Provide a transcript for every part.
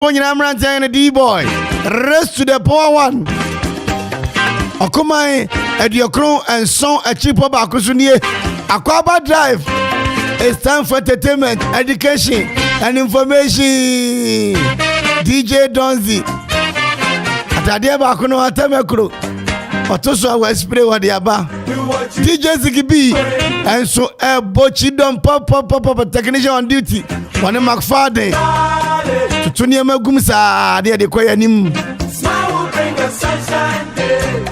When I'm ranting a D-boy, rest to the power one. Okoman Akwaaba and son a cheap Bakusunie. Akwaaba Drive. It's time for entertainment, education, and information. DJ Donzi. Atadia Bakuno Atamekro. Otoso wa spray wa diaba. DJ Zigibi. And so a bochidom pop technician on duty. One McFarden. Tutunia magumsa de koya nim. Smile will bring a sunshine day.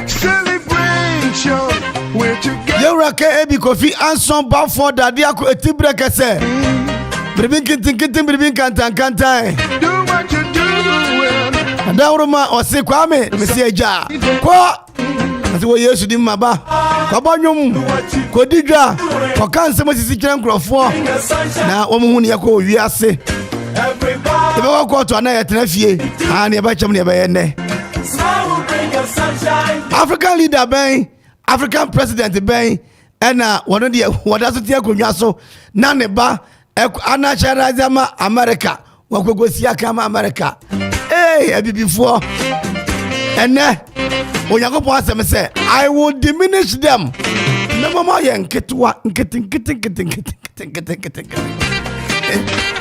Celebration, we're together. Yoraka ebi kofi anson ba for daddy ako etibre kese. Bribin kitin bribin kantan. Do what you do well. Adawroma ose kwame mesi eja. Kwa ati wo Yesu di maba. Kwa banyum ko didwa. Ko kanse mo sisi kire nkrofo. Na wo mu hu ne yakọ wiase. Everybody, the walk to another tenafie, and your bachelor never end. smile will bring a sunshine. African leader, Bay, African president, Bay, and one of the what does it take on Yaso, Naneba, Anachazama, America, what could go see America. Hey, before, and when you go past them, say, I will diminish them. No more young, getting.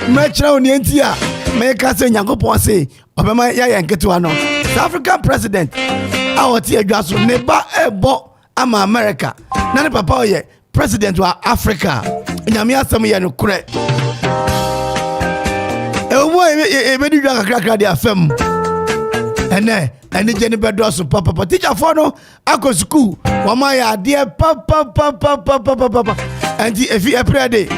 Metro Nientia, make us a Yankopon say, Obama Yanketuano, South African president, our tear grass will never ebo ama America. None papa ye, president wa Africa. Yamia Samuel Kure. A very drunk crack their film. And the Jenny Bedros, Papa, teacher for no, I go school. Wamaya, dear Papa, and the if you every day.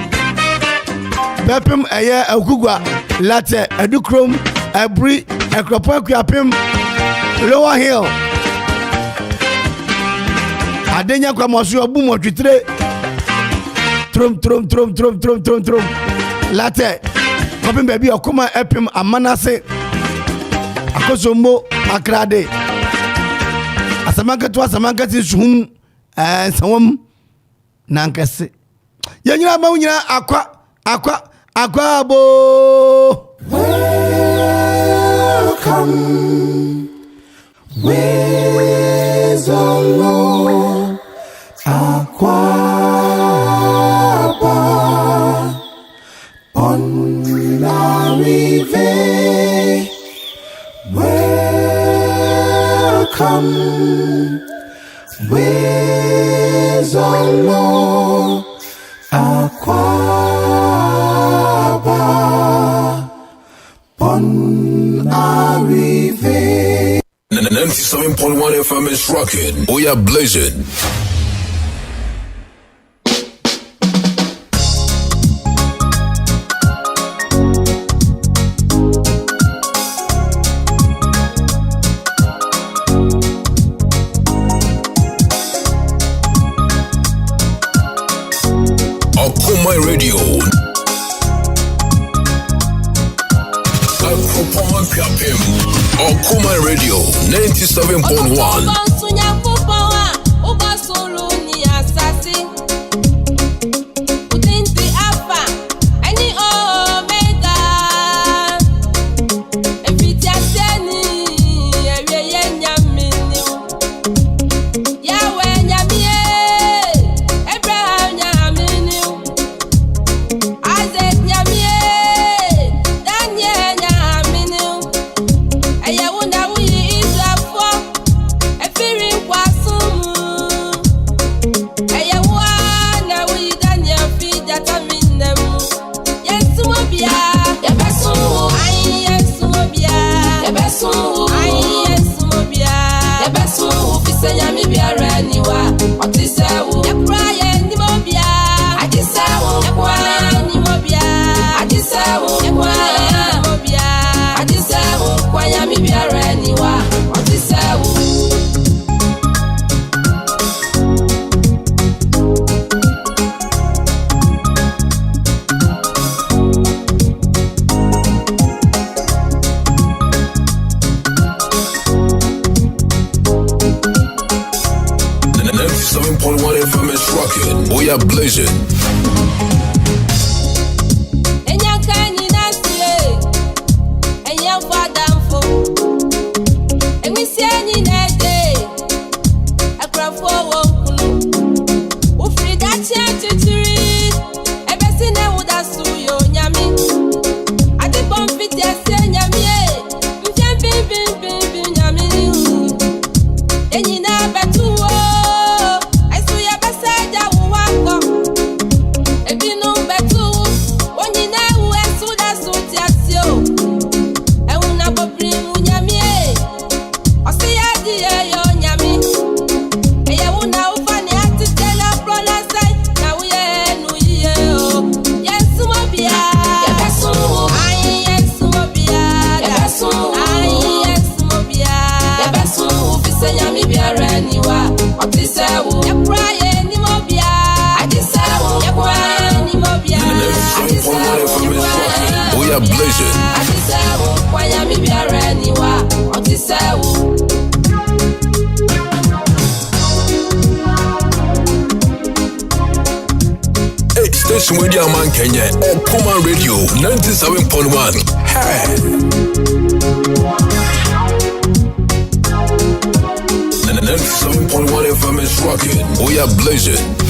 Bepim eye agugwa latte edukrom abri ekropo akuapim Lower Hill adenya kwa mosu obum otwitire trom latte kopim baby okoma epim amanase akosombo akrade asamanka suhum sawam nankase yenyina ma wunyina Akwaabo. Welcome, Listowell Akwaaba on la rive. Welcome, Listowell Akwaaba on arrive. 97.1 FM is rocking. We are blazing. Okoman Radio. Okoman Radio 97.1. We are blazing. are blazing. Hey, station with your man Kenya. Okoman Radio 97.1. Hey. 97.1 FM is rocking. We are blazing.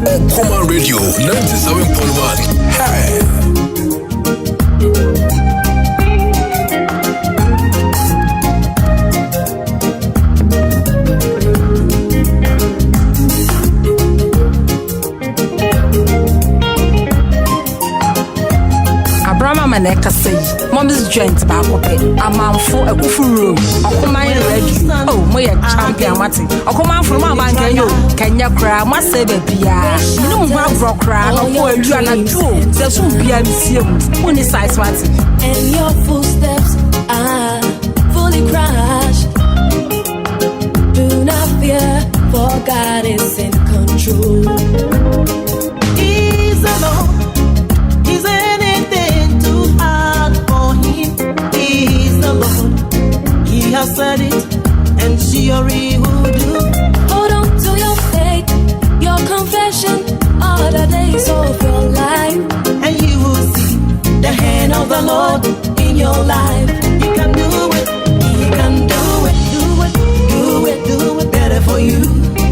Okoman Radio 97.1. Hey. Maneka say, Mom's joint back up it. A man for a kufu room. Okoman Radio. Oh, my champion, Mati. Okoman from my bank, and you can you cry? Must say, baby, no one rock cry, no more you are not true. There's won't be a museum when it's size Mati. And your footsteps are fully crushed. Do not fear, for God is in control. He's alone. Is anything too hard for him? He's the Lord. He has said it, and surely will do. Hold on to your faith, your confession, all the days of your life, and you will see the hand of the Lord in your life. He can do it. He can do it. Do it. Do it. Do it better for you.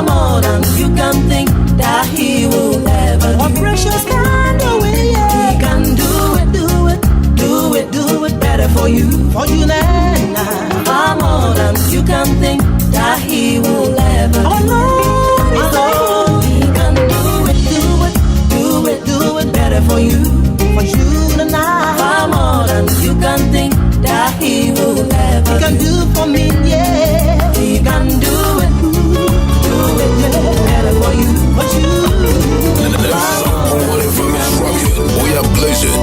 far more than you can think that he will ever do. What precious can do it, yeah. He can do it better for you now. Far more than you can think that he will ever do. Oh Lord, he can do it better for you tonight. Far more than you can think that he will ever. He can do for me, yeah. He can do it better for you. And the next song on One FM is rocking. We are blazing.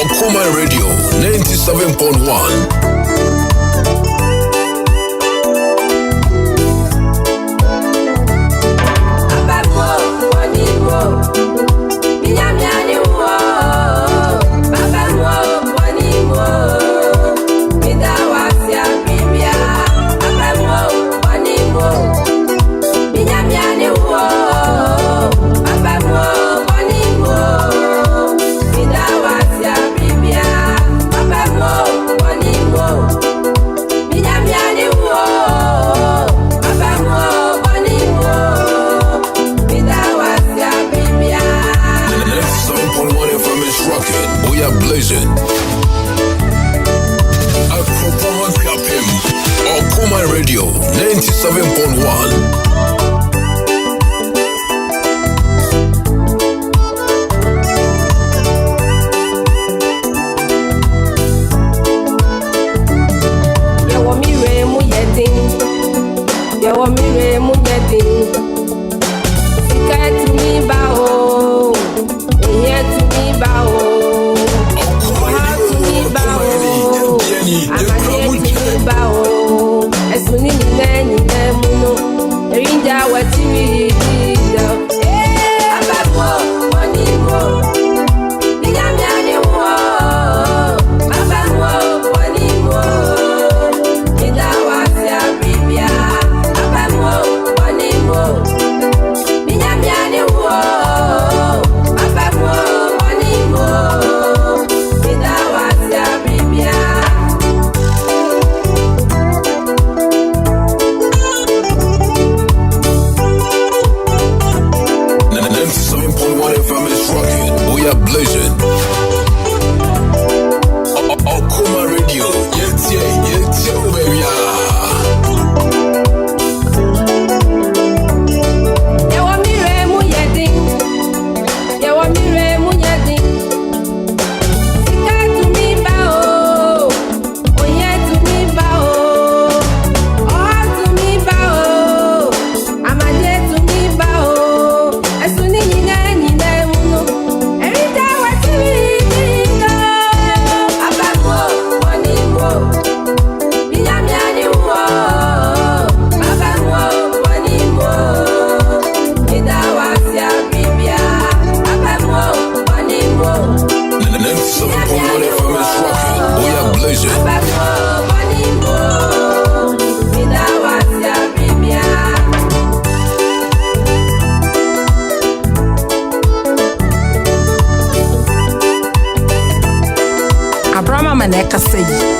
Okoman Radio 97.1. Okoman Radio 97.1.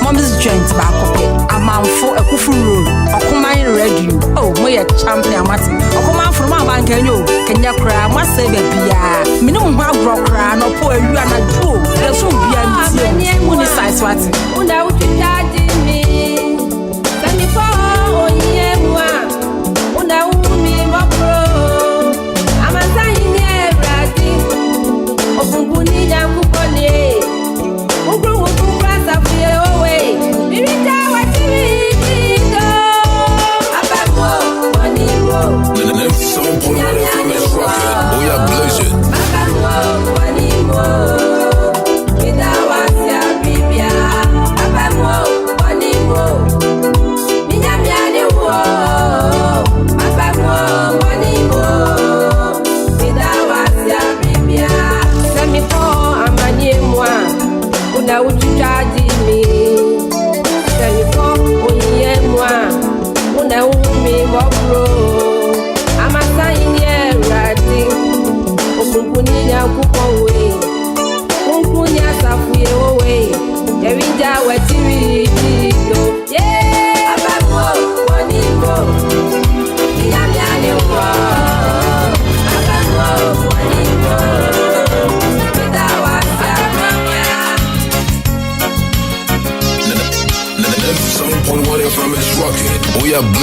Mommy's joint back up. A man for a kufu Okoman radio. Oh, my champion Martin. Okoman from my bank and you can you cry? Must say the minimum rock cry, no poor you and a drew. There's so be a money size what? Una would you charge me? Send me for one. Una woman, my bro. I'm a sign here, Raddy. Okunguni Yakupone. We are blazing. Without us, yeah, baby,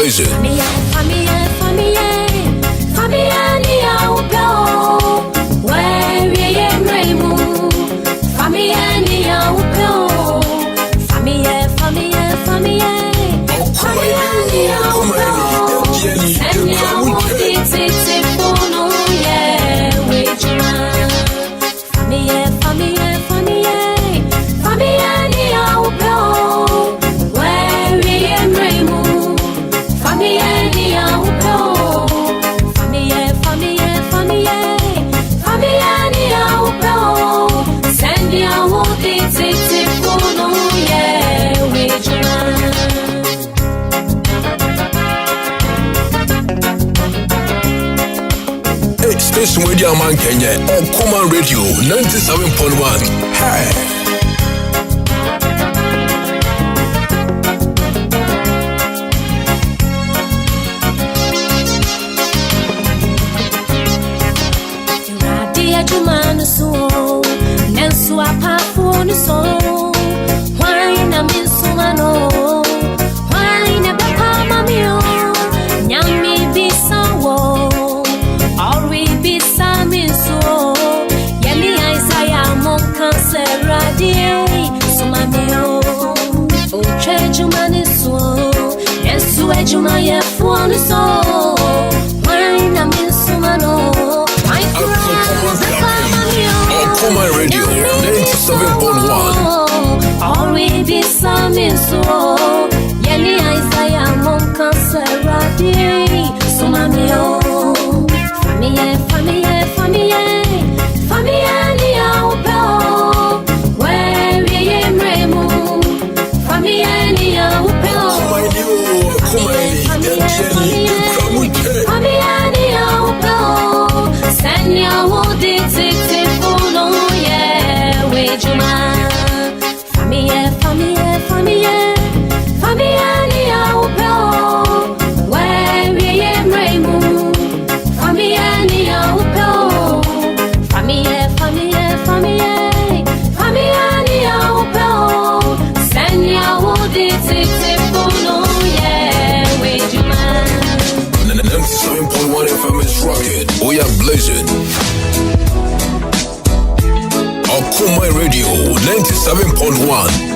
blazing. Station Radio Man Kenya, Okoman Radio 97.1. Hey. Radia Jumano so, Nensu Apafo so, why na minsumano, why na Papa Mamio, Nyami Bisawo. Juma ye phone so when I'm in Sumano I Okoman Radio 97.1 always be some so Yeli Isaiah Monka Seradi Sumamio Famille ni aupo where we remu famille ni aupo We are blazing. Okoman Radio 97.1.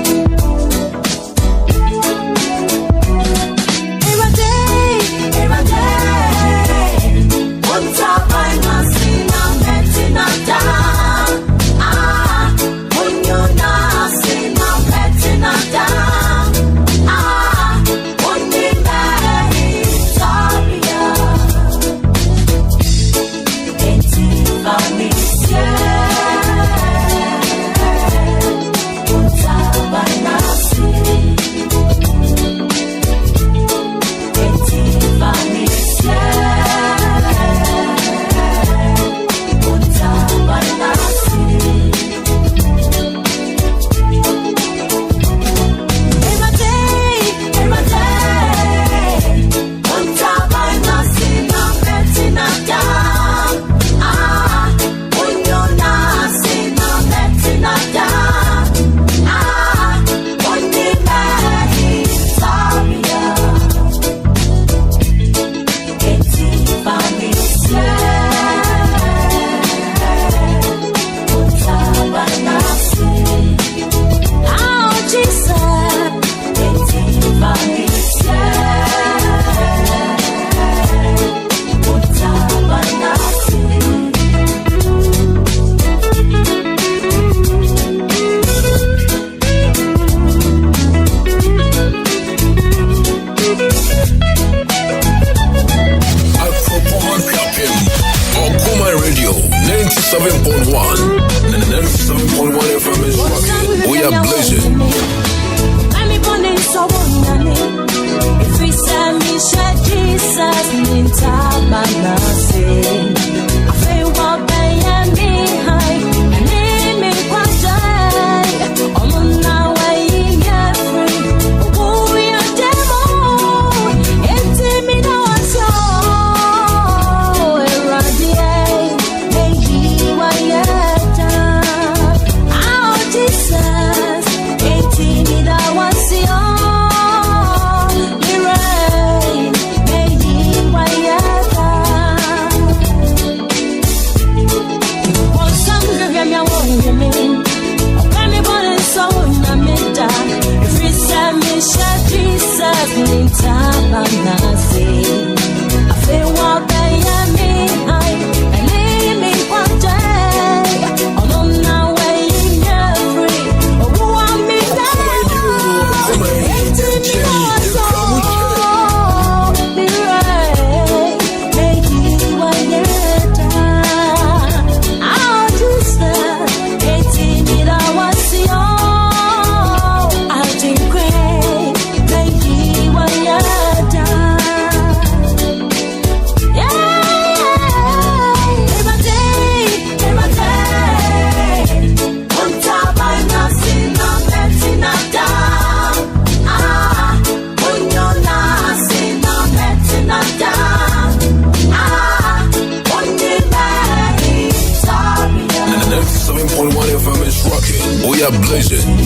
are blazing.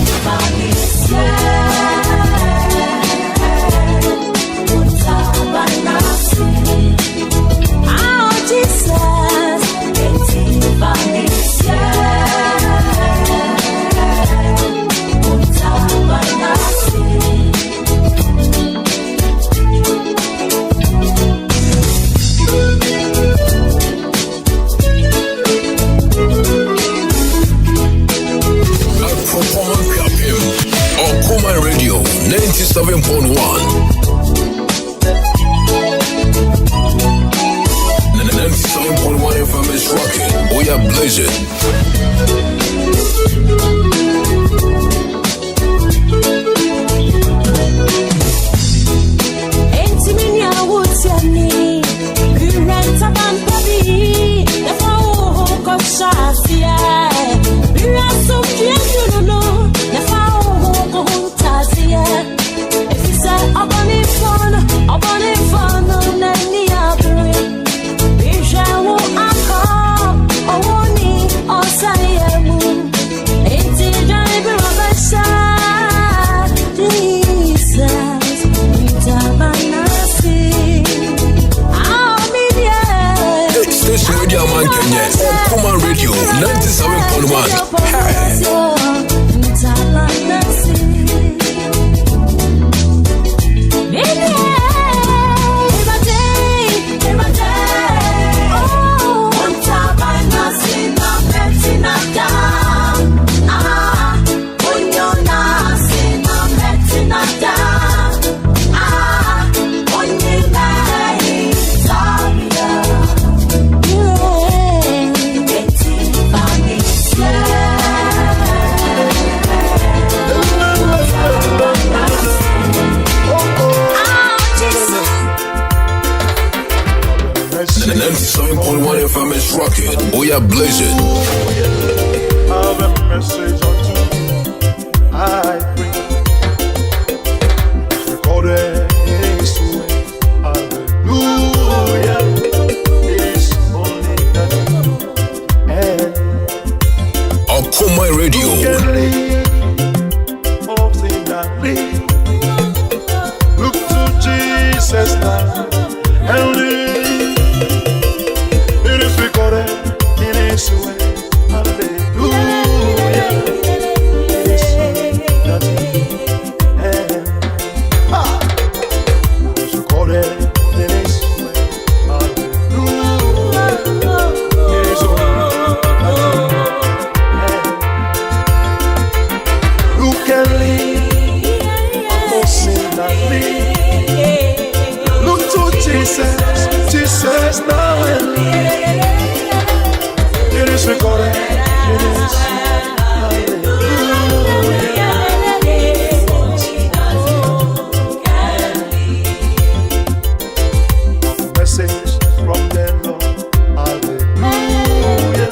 Okoman Radio 97.1. 97.1 FM is rocking. We are blazing. Okoman Radio 97.1. FM is rocking. We are blazing. I have a message unto you. I bring it's recorded in His way. Hallelujah. It is only that you do. And Okoman Radio. Look to Jesus now and live. Jesus now and it is recorded. It is message from the Lord. Hallelujah.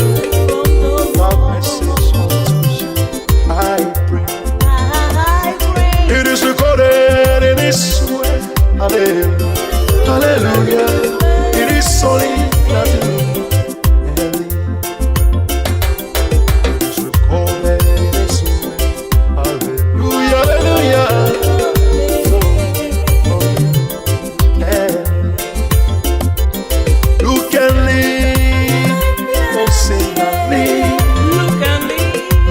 My message unto you. I pray. It is recorded in His way. Hallelujah. Hallelujah. It is only that you it's recorded in His way. Hallelujah. Hallelujah. You can live, oh sin and live.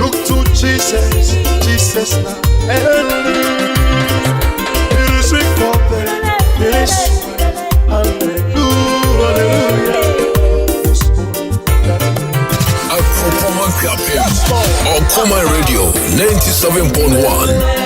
Look to Jesus, Jesus now and live. It is recorded in His way. Okoman Radio 97.1.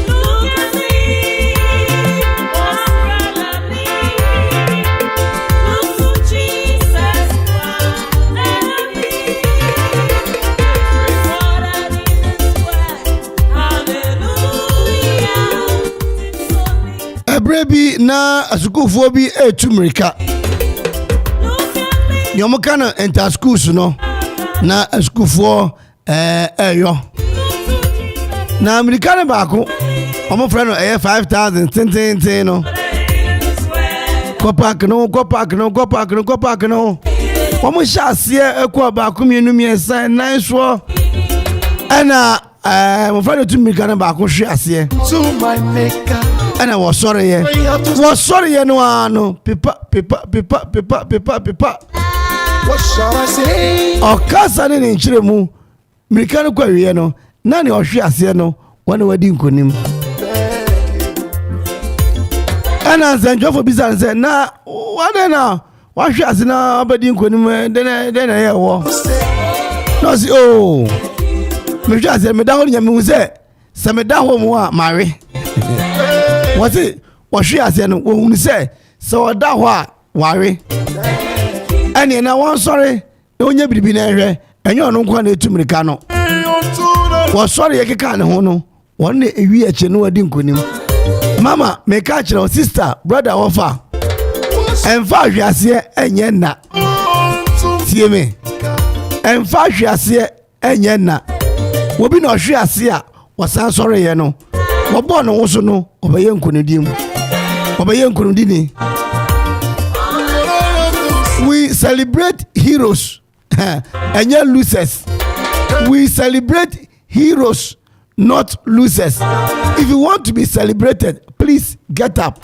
Look at me. na asukufoɔ bi etu mirika nyomo kana enter schools no na asukufoɔ ɛyɔ na mirika ne baako ɔmo frɛ no 5,000 tenten no kopak no ɔmo hyɛ aseɛ ɛkɔ baako mienu miɛnsa nan soɔ ɛna mo frɛ no tu mirika ne baako hwe aseɛ ɛna wɔsɔreyɛ no ano pepa What shall I say? ɔkasa ne ne nkyerɛ mu mirika no kɔ awie no na ne ɔhwe aseɛ no wɔne wadi nkonim ɛna nsɛntwerɛfo bisa ne sɛ na wɔde na wahwe ase na ɔbɛdi nkonim dɛn na ɛyɛ wɔ na ɔse o mehwe aseɛ meda hɔ no nyame hu sɛ meda hɔ mu a mawe wɔse wɔhwe aseɛ no wɔhunu sɛ ɔda hɔ a wawe ɛne na wɔnsɔre na ɔnyɛ biribi na ɛhwɛ ɛnyɛ ɔno nkoa na ɛtu mirika no wɔsɔre yɛ keka ne ho no wɔn ne ɛwi akyi no wadi nkonim mama meka kyerɛ wo sister brother wɔfa ɛmfa ahweaseɛ ɛnyɛ nna tie me ɛmfa ahweaseɛ ɛnyɛ nna wobi na ɔhwe ase a wɔsan sɔreyɛ no wɔbɔɔ no ho so no ɔbɛyɛ nkonodini we celebrate heroes and yet losers. We celebrate heroes, not losers. If you want to be celebrated, please get up.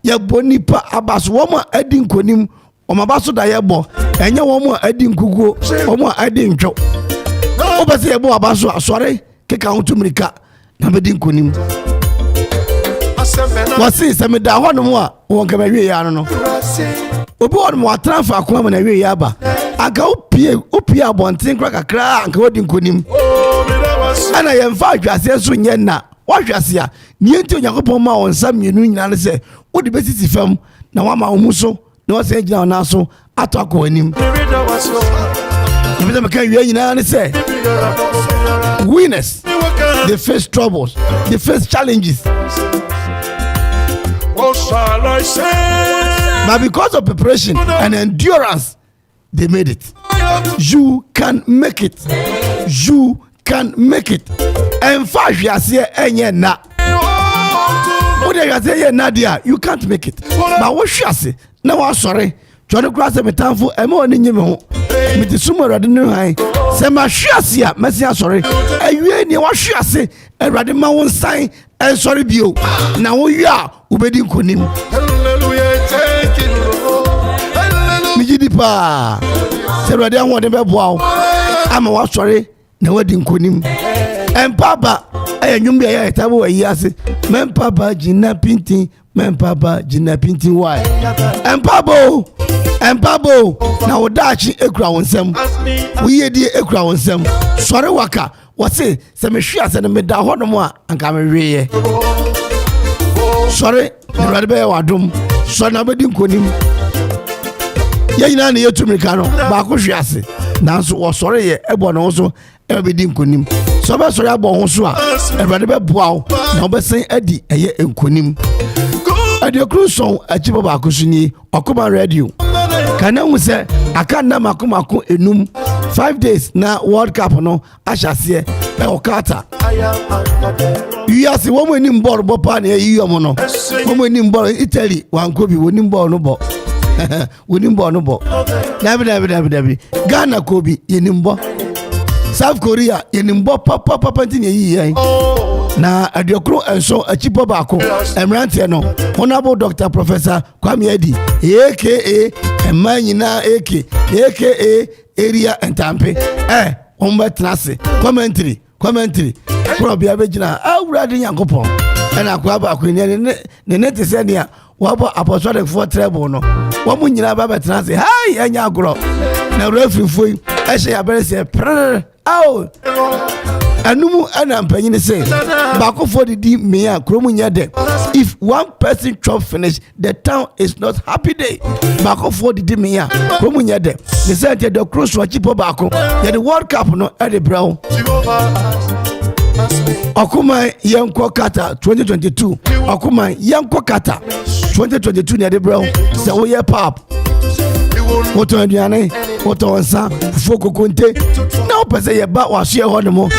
Ya bonipa abaso womo edi nkonim omabaso da yebo enye womo edi nkugo womo edi ntwo obese yebo abaso asore keka ho tumirika na bedi nkonim wasi se me da ho no a won ka bawie ya no obi won mo atrafa akoma na wie ya ba aka opie abonten kra kakra anka wodi nkonim ana yemfa adwase so nye na wahwase a nienti Onyankopon ma won sam mienu nyina ne se wodi besisi fam na wama wo mu so na wo se gina na so ato akonim Nibita meka wie nyina ne se winners they face troubles, they face challenges. What shall I say? But because of preparation and endurance, they made it. You can make it. You can make it. And fast you say enye na. What you say na dia, you can't make it. But what you say? Now I'm sorry. Johnny Cross me tanfo e mo ni nyime ho. Me ti sumo Awurade no han. Se ma hwiase a mesi asori. Awie ni wa hwiase Awurade ma won san en sorry bio. Na wo wi a ubedi nkonim. Hallelujah, thank you, Lord. Hallelujah. Mi gidi pa. Se Awurade anwo de beboa wo. Ama wa sori na wadi nkonim. Empaba enwum bia ya etabo ayi ase. Mempaba jina pintin, mempaba jina pintin why? Empabo na wodachi ekura wonsem wiyedi ekura wonsem sore waka wose se me hwe ase ne me da honom a anka me hweye sore Awurade be wadom sore na bedi nkonim ye nyina na yetumirika no ba ko hwe ase nanso wo sore ye ebo no so e bedi nkonim so be sore abo ho so a Awurade be boa wo na obesen adi eye nkonim adi okruson achibo ba ko suni Okoman radio kana hu se aka na makomako enum 5 days na World Cup no ahyase e okata yasi wo mo ni mbor bo pa na yiyo mo no wo mo ni mbor Italy wanko bi wo ni mbor no bo wo ni mbor no bo dabi Ghana ko bi ye ni mbor South Korea ye ni mbor papa nti ne yiyi na adiokro enso achipo baako emrante no honorable Dr. Professor Kwame Adi A.K.A. Emanyina A.K.A. area entampe omba trase commentary pro bia begina Awurade Nyankopon na Akwaaba akwani ne nete se ne a wabo apostolic for treble no wo mu nyina ba betrase hai anya agro na referee foi ehye ya bere se anumu ana mpanyin say bako for the me a kromu nya de if one person chop finish the town is not happy day bako for the me a kromu nya de the say the cross wa chipo bako ya the World Cup no e de brown Okoman Yanko Kata 2022. Okoman Yanko Kata 2022 near the bro. So we are pop. What on Diane? What on San? Foko Kunte. Now, per se, about was share on the mo.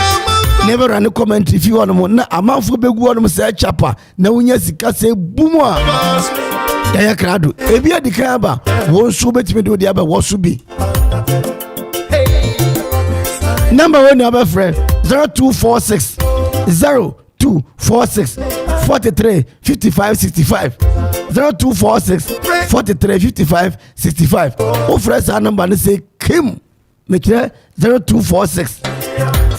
Never ran a comment if you want more. Na a month for big one, say chapa. Now, when you see Casse Boomer. Daya Crado. Ebia the Kaba. Won't so bet me do the other was to be. Number one, number friend 0246 0246 43 55 65 0246 43 55 65. Oh, friends, our number and say Kim. Make it 0246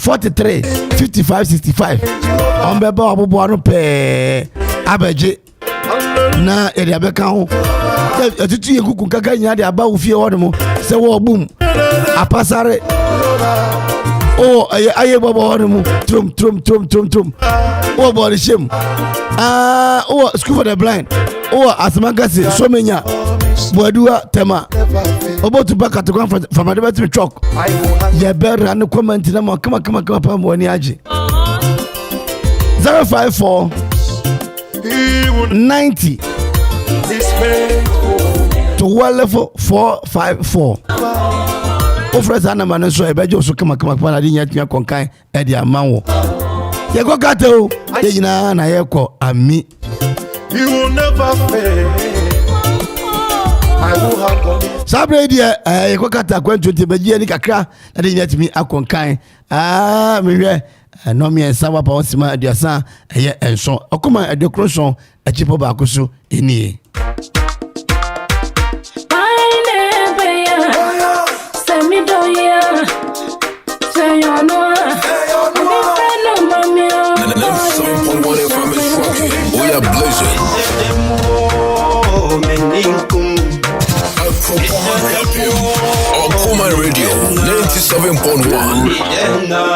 43 55 65. On Beba Abubuano Pe Abeje. Na area beka ho. Atutu yekuku kaka nya de aba ofie wodomo. Se wo boom. Apasare. Oh, aye baba wodomo. Trum. Oh, body shame. Oh, school for the blind. Oh, asmagasi so menya. Boadua tema. Obo to back at the conference from my debate truck. Yeah, better and comment in them. Come on, money aji. 054 90 to well level 454. Offers an man so I bet you so come I didn't yet me conkai at the amount. You go gato, na yeko and me. You will never fail. I will have done it. Sabre dia you go kata kwen 20 beji ni kakra na dey yet me akonkan. Me no me en sawa pa onsima aduasa eye enso. Okoman adekroson achipo ba akoso eni. We are blazing. Okoman Radio 97.1.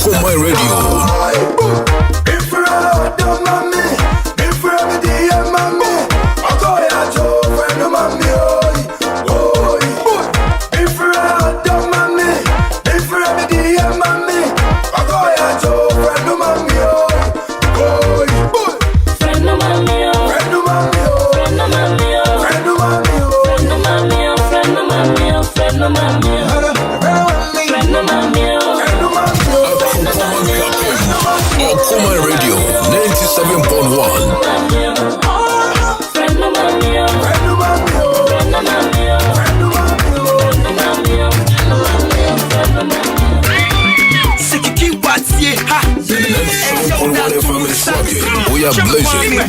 Okoman Radio. Okoman Radio 97.1. FM is rocking. We are blazing.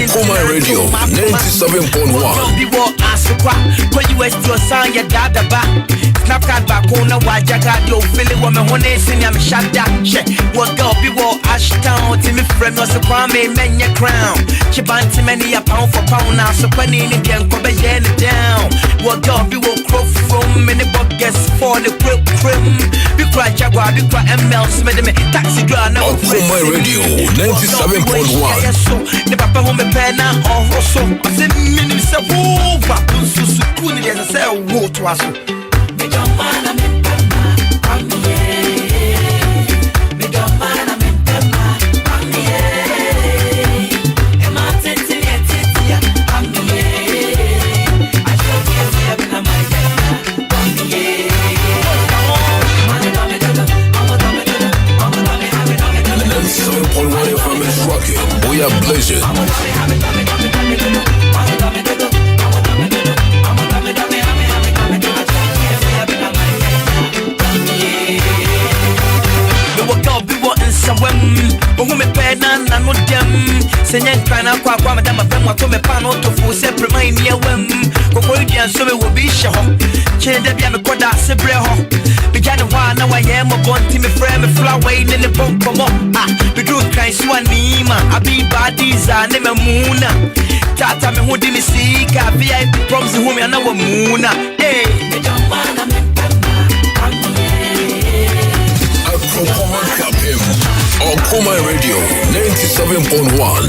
Okoman Radio 97.1. People ask when you waste your son, your dad back. Snapchat back on a white jacket, you feel it when I'm singing, I'm shut down. What girl, people Ashtown, Timmy Frame, no Kwame, men your crown. She banty many a pound for pound now, so penny in the end, Kobe down. What girl, people crow from many buckets for the quick crim. We cry Jaguar, we cry ML, Smith, taxi driver. Okoman Radio 97.1. The papa home pen or so. I said, Minister, who so soon as I say, who to us. Me don't mind, I'm in me don't mind, I'm in We are blazing. But who me pay none and no dem. Senyan crying out quite one, Madame Bema to me pan out to full separate my near when Cocoidian so will be show. Change the Biam Koda Sebreho. Began a while now I am a bounty me frame a flower in the pump. Ah, we do kind Swanima. I be bodies are never moona. Tata me who didn't see a VIP proms whom I know a moona. Hey, they don't want to make Okoman Radio 97.1.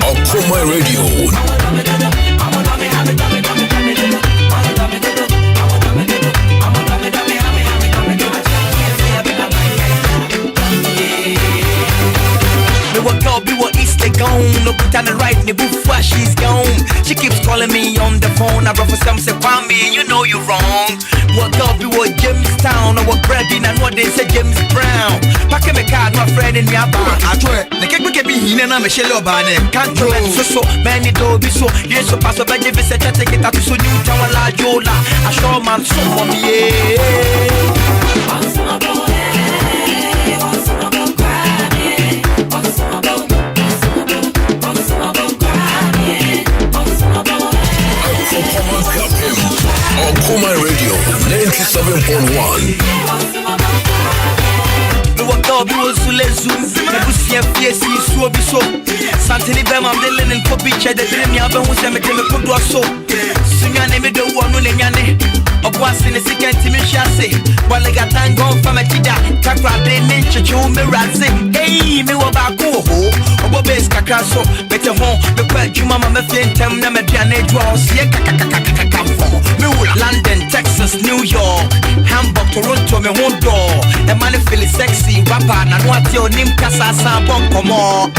Okoman Radio. Gone, no put on the right, the before she's gone. She keeps calling me on the phone. I run for some say, me, you know you're wrong. What up, you were Jamestown, or what Brady, and what they say James Brown. Pack me card, my friend in your bar. I try, the cake we can be in and I'm a shell of banner. Can't you so many do be so. Yes, so pass over the visit, take it out to so new town, la jola. I show man so for me, Okoman Radio 97.1. Be was to let zoom. Never see a face, so be so. Santini Bema, the linen for beach at the dream. You have a Muslim put to us so. Sing your name, the one who Yane. Of what's in the second Timmy Chassé. While I got time gone from a Tida. Takra, they nature, you me razing. Hey, me wa back over. Obobes Kakaso, better home. The quite you mamma, me flint, them, never Diane draws. London, Texas, New York, Hamburg, Toronto, me one door. The man feel sexy, rapper, and what your name Casa Sabon, come on.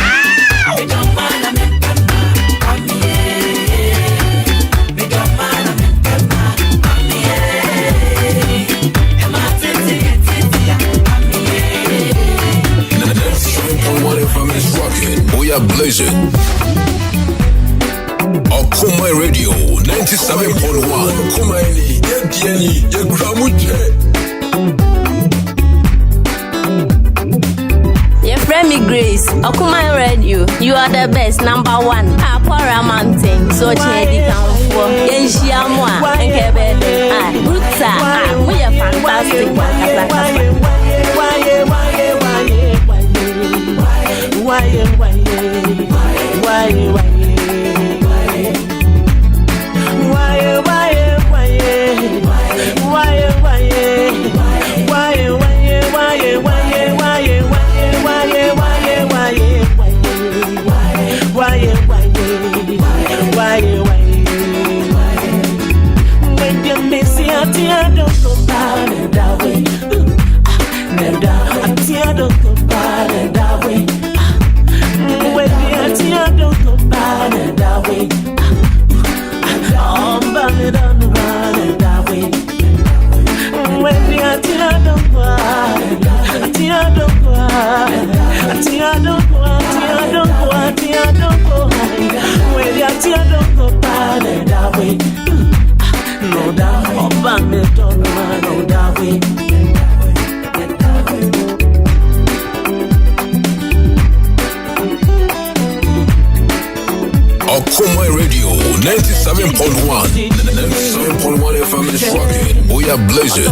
We are blazing. Okoman Radio 97.1. Okomani, Yediani, Yegramuje. Your friend me Grace. Okoman Radio. You are the best. Number one. Aquara Mountain. So chedi kamfo. Yenshia moa. Enkebe. Ruta. We are fantastic. When you miss it, I don't go bad that way. I don't go bad that way. When I don't go bad that way. I'm bad that way. When I don't go bad that way. No doubt, I'm me don't know that way. Okoman Radio 97.1 97.1 FM is rocking. We are blazing.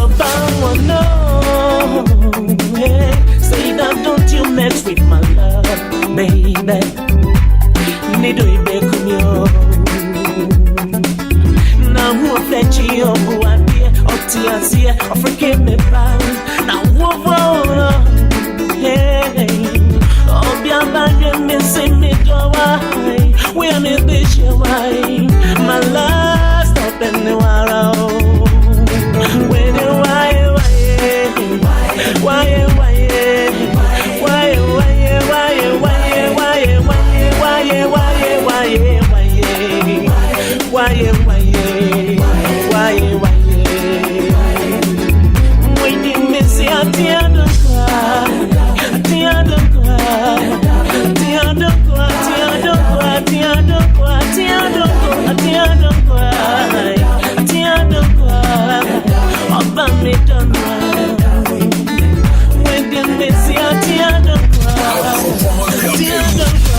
Say that don't you mess with my love, baby. Need to be kumyo. Now who fetch you who are dear or tears African me bang. Now whoa, hey. Oh, be a bag missing me door. We are me bitch, why? My last up in the world. When you why? When you miss it, I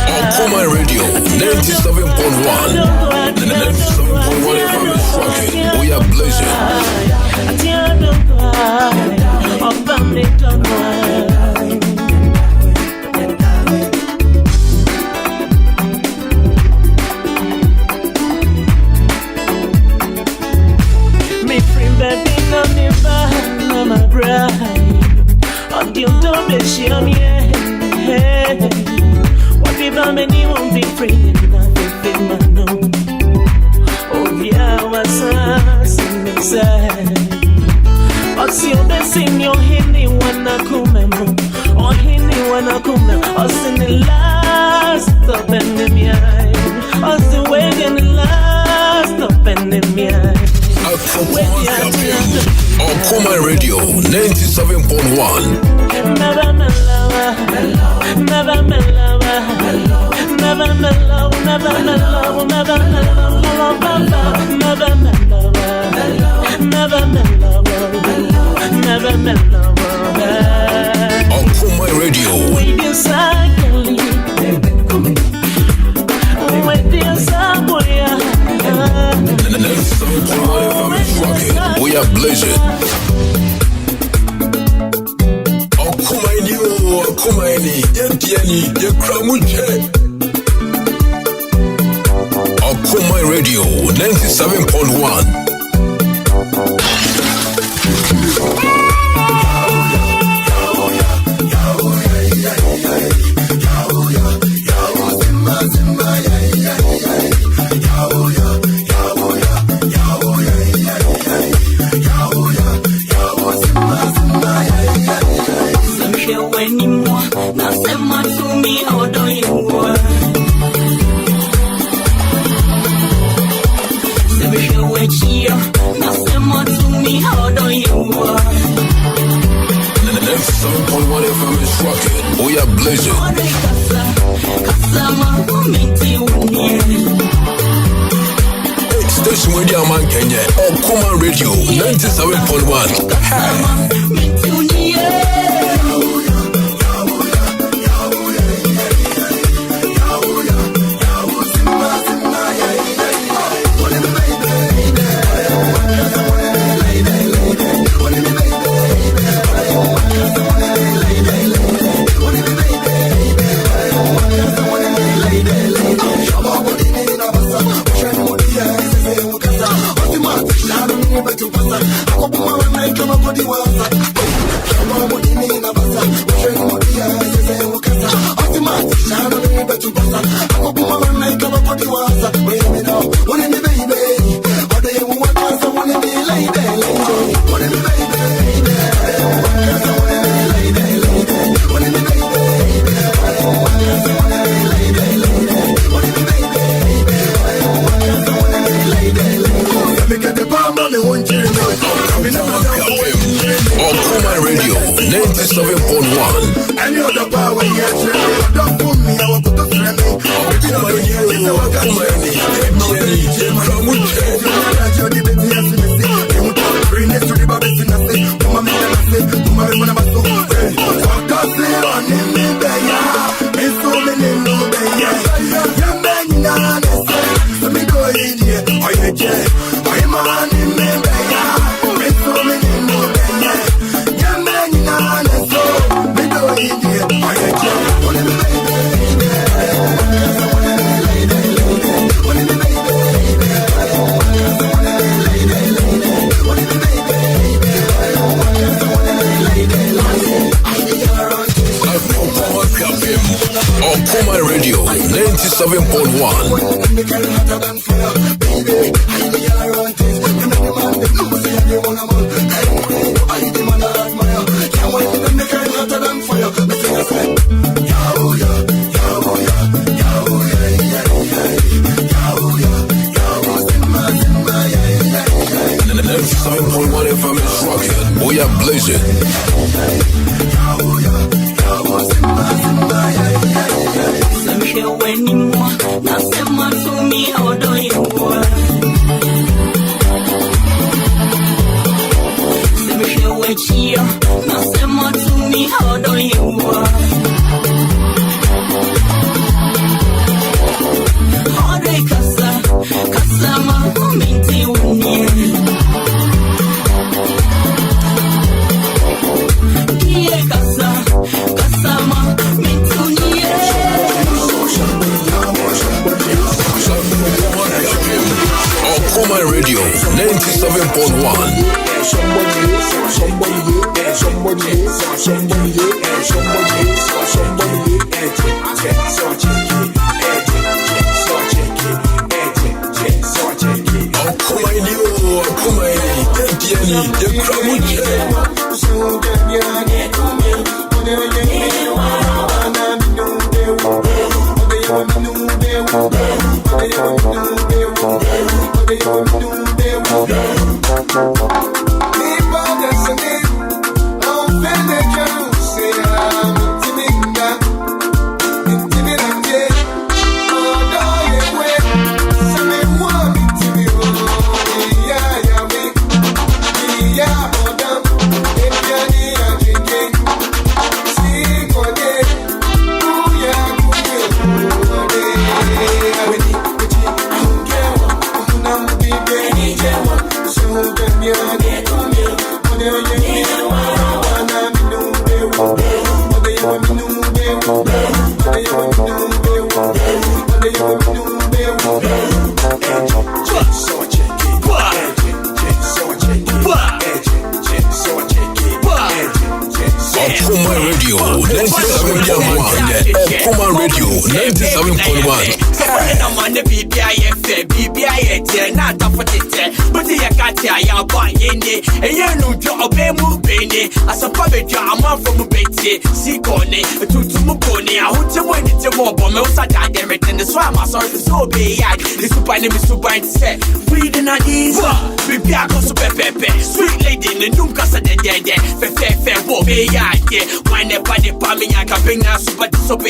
Okoman Radio 97.1 97.1 FM is rocking. We are blazing. Me free baby no me back, no my bride. Until don't be shame me. What people many won't be free and nothing man no. Oh yeah, what's us inside? Us you be sing your Ohene wanna come Ohene wanna come. Us in the last up and the me eye. Us the way in the last up and the me eye. Okoman Radio 97.1 Never me love, never me love, never me love, never me love, never me love, never me love, never me love, never me love. Okoman Radio. We decide we are blazing. Okoman Yentiani Yakramuje. Okoman Radio 97.1 we are blazing. Station with your man Kenya. Okoman Radio 97.1. any other power here. Don't put me, I will put the friend. Maybe not the year, it's our country. Bring it to the Babes in the state. Mama, me and I say, Mama, me and I so. Talk us on him, Beya. It's so many no Beya. Young man, you know, let me go in here. Oh, yeah, I'm on him, Beya. It's so many no Beya. Young man, you know, let me go in here. Oh, yeah, only the baby. Okoman Radio 97.1. FM is rocking. We are blazing. Anymore, now someone to me, how do you want? Now someone to me, how do you want? How do you casa, my minty with Okoman Radio 97.1. Okoman Radio 97.1. Sweet lady, the new casa de dead, fair,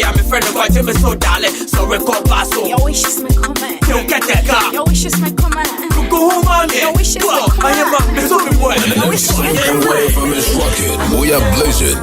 I'm a friend of what I'm so darling. So record pass. Your wishes may come. You'll get that car. Your wishes may come. Go home on me. Your wishes may come. I am up. There's only one. Your wishes may come. FM is rocking. We are blazing.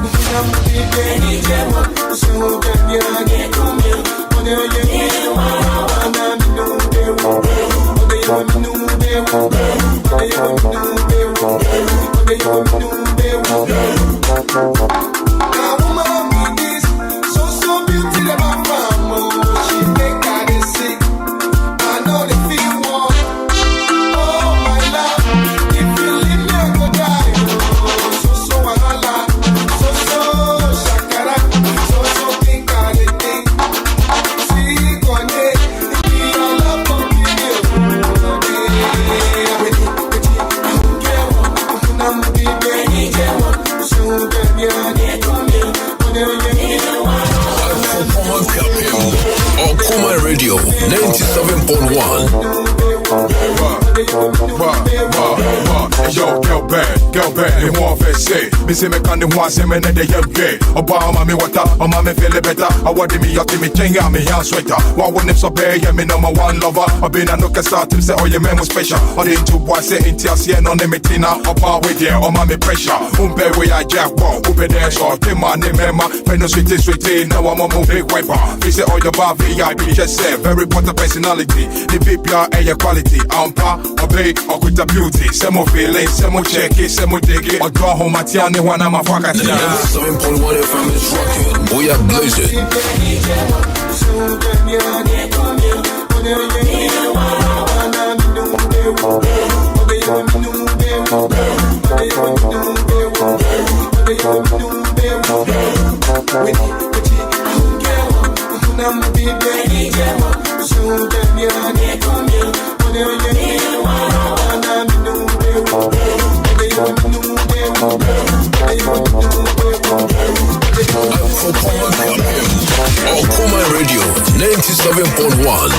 Okoman Radio 97.1. Yo, girl bad, me want to say. Me see me can't want say me need the gay. Obama me water, Obama me feel better. I want me up to me king, me hand sweater. One wouldn't so pay, yeah, me number one lover. I been a look at start him say, oh, your man was special. Or the two boys say, in TLC and on the metina. Opa with you, Obama me pressure. Umpe we a jack wall, Upe there, so Kim on the member. Penno sweetie, now I'm a movie wiper. We say, oh, your bar VIP, just say, very important personality. The PPR and your quality. Ampa, obey, or with the beauty. Some more feeling, some more check it, some more dig it. Or draw home at Tiani when I'm a fucker. 7.1 FM is rocking. We are blazing. Okoman Radio 97.1.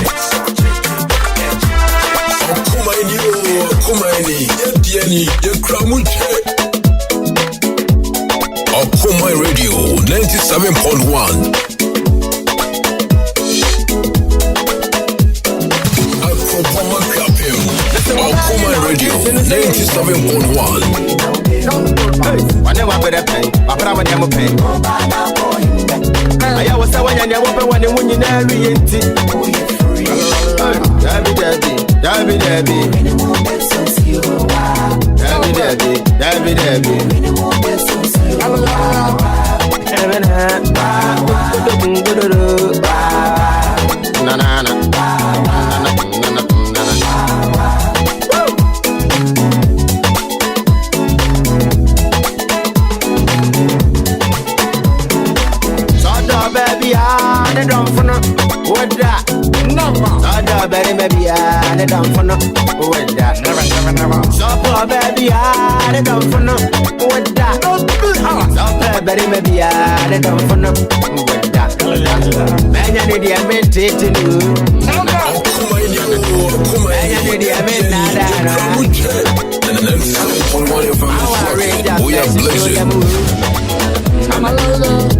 Okoman Radio 97.1. Okoman Radio 97.1. Whenever I pay, I put my name pay. I was when you never when you win every empty. Baby, I don't for no with that. So poor baby, I don't for no with that. So baby, maybe I don't for no with that. Man, I need to admit it to you. Man, I need to admit that.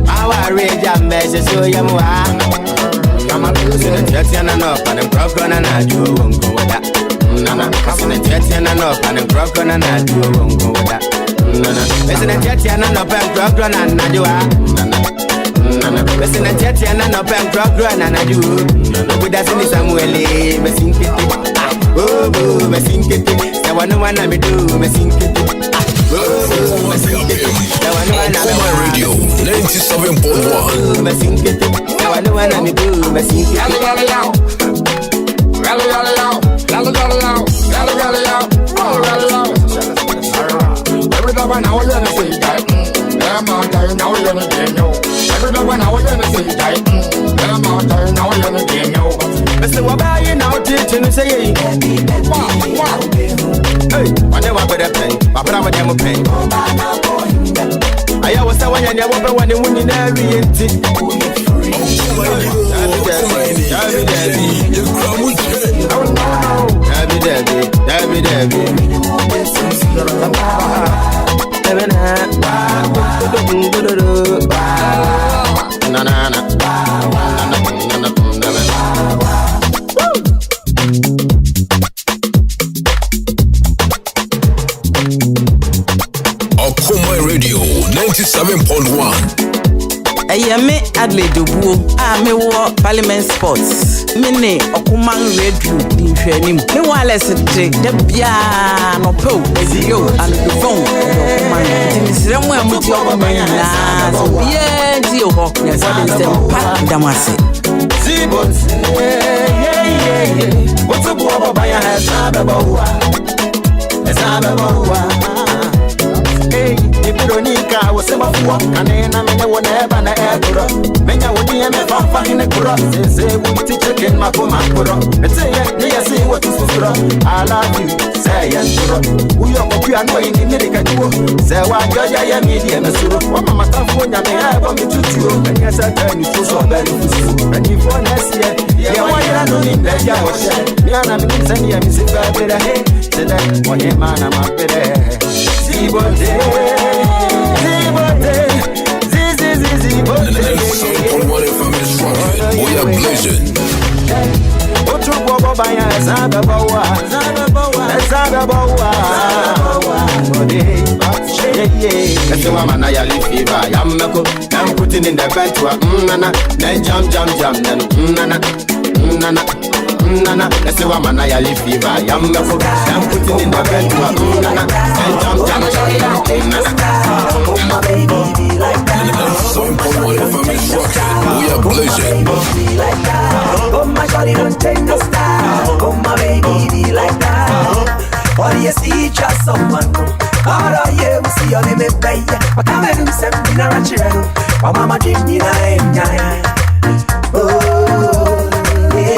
Our rage and message, so you I'm a losing a Jetian and up and a broken and I do won't go with that. Nana, I'm a Jetian and up and a broken and I do won't go with that. Nana, listen a Jetian and up and broken and I do. Nana, listen a Jetian and up and broken and I do. With that in Samuel, messing kitty. Oh, messing kitty. So I know what I do, messing kitty. Okoman Radio 97.1. Messing kitty. I know what I'm doing, but see you. Every time I was gonna say that, I'm out there now, you're gonna get no. Every time I was gonna say that, I'm out there now, you're gonna get no. Mr. Wabai, now teaching to say, wow. Hey, I never better pay, but I'm a demo pay. I always say when you never when you win in every empty. Okoman Radio 97.1. Ayame Adelaide Dubuo, me wo Parliament Sports. Me Okoman Radio di hwenim. Me wireless te de bia no po ezio and the phone Okoman. Ti misire mo amuti Okoman na so bia di ho. Yes, I dey say pa damase. Zibot. What's up Baba ya Sabawa? Iburonika was a walk and then I mean, whenever I ever. Menya would be a fafa in a cross, say, we teach again, my poor. It's a see what is suro. I love you, say and suro. Who you go and go in the Nicaraguo? Say what Georgia ya media me suro. What mama stand for ya me I want me to you. And yes I turn you so very full. And if one next year, yeah why you no need that ya was share. Me and I'm in send ya me sit back better hey. Say that one man I'm up there. Zibote, Zibote, Zibote. We are blazing. That's the woman I live fever. I'm putting in the bed to a nana. Then jump, nana. Nana, that's the woman I live fever. I'm putting in the bed to a nana. Then jump, oh my baby, be like that. We are blazing. Like that. Oh my shawty, don't change your style. Oh my baby, be like that. Or you see just someone. All of you see your name, baby. But I'm in something natural. Oh mama, give me that. Oh, yeah.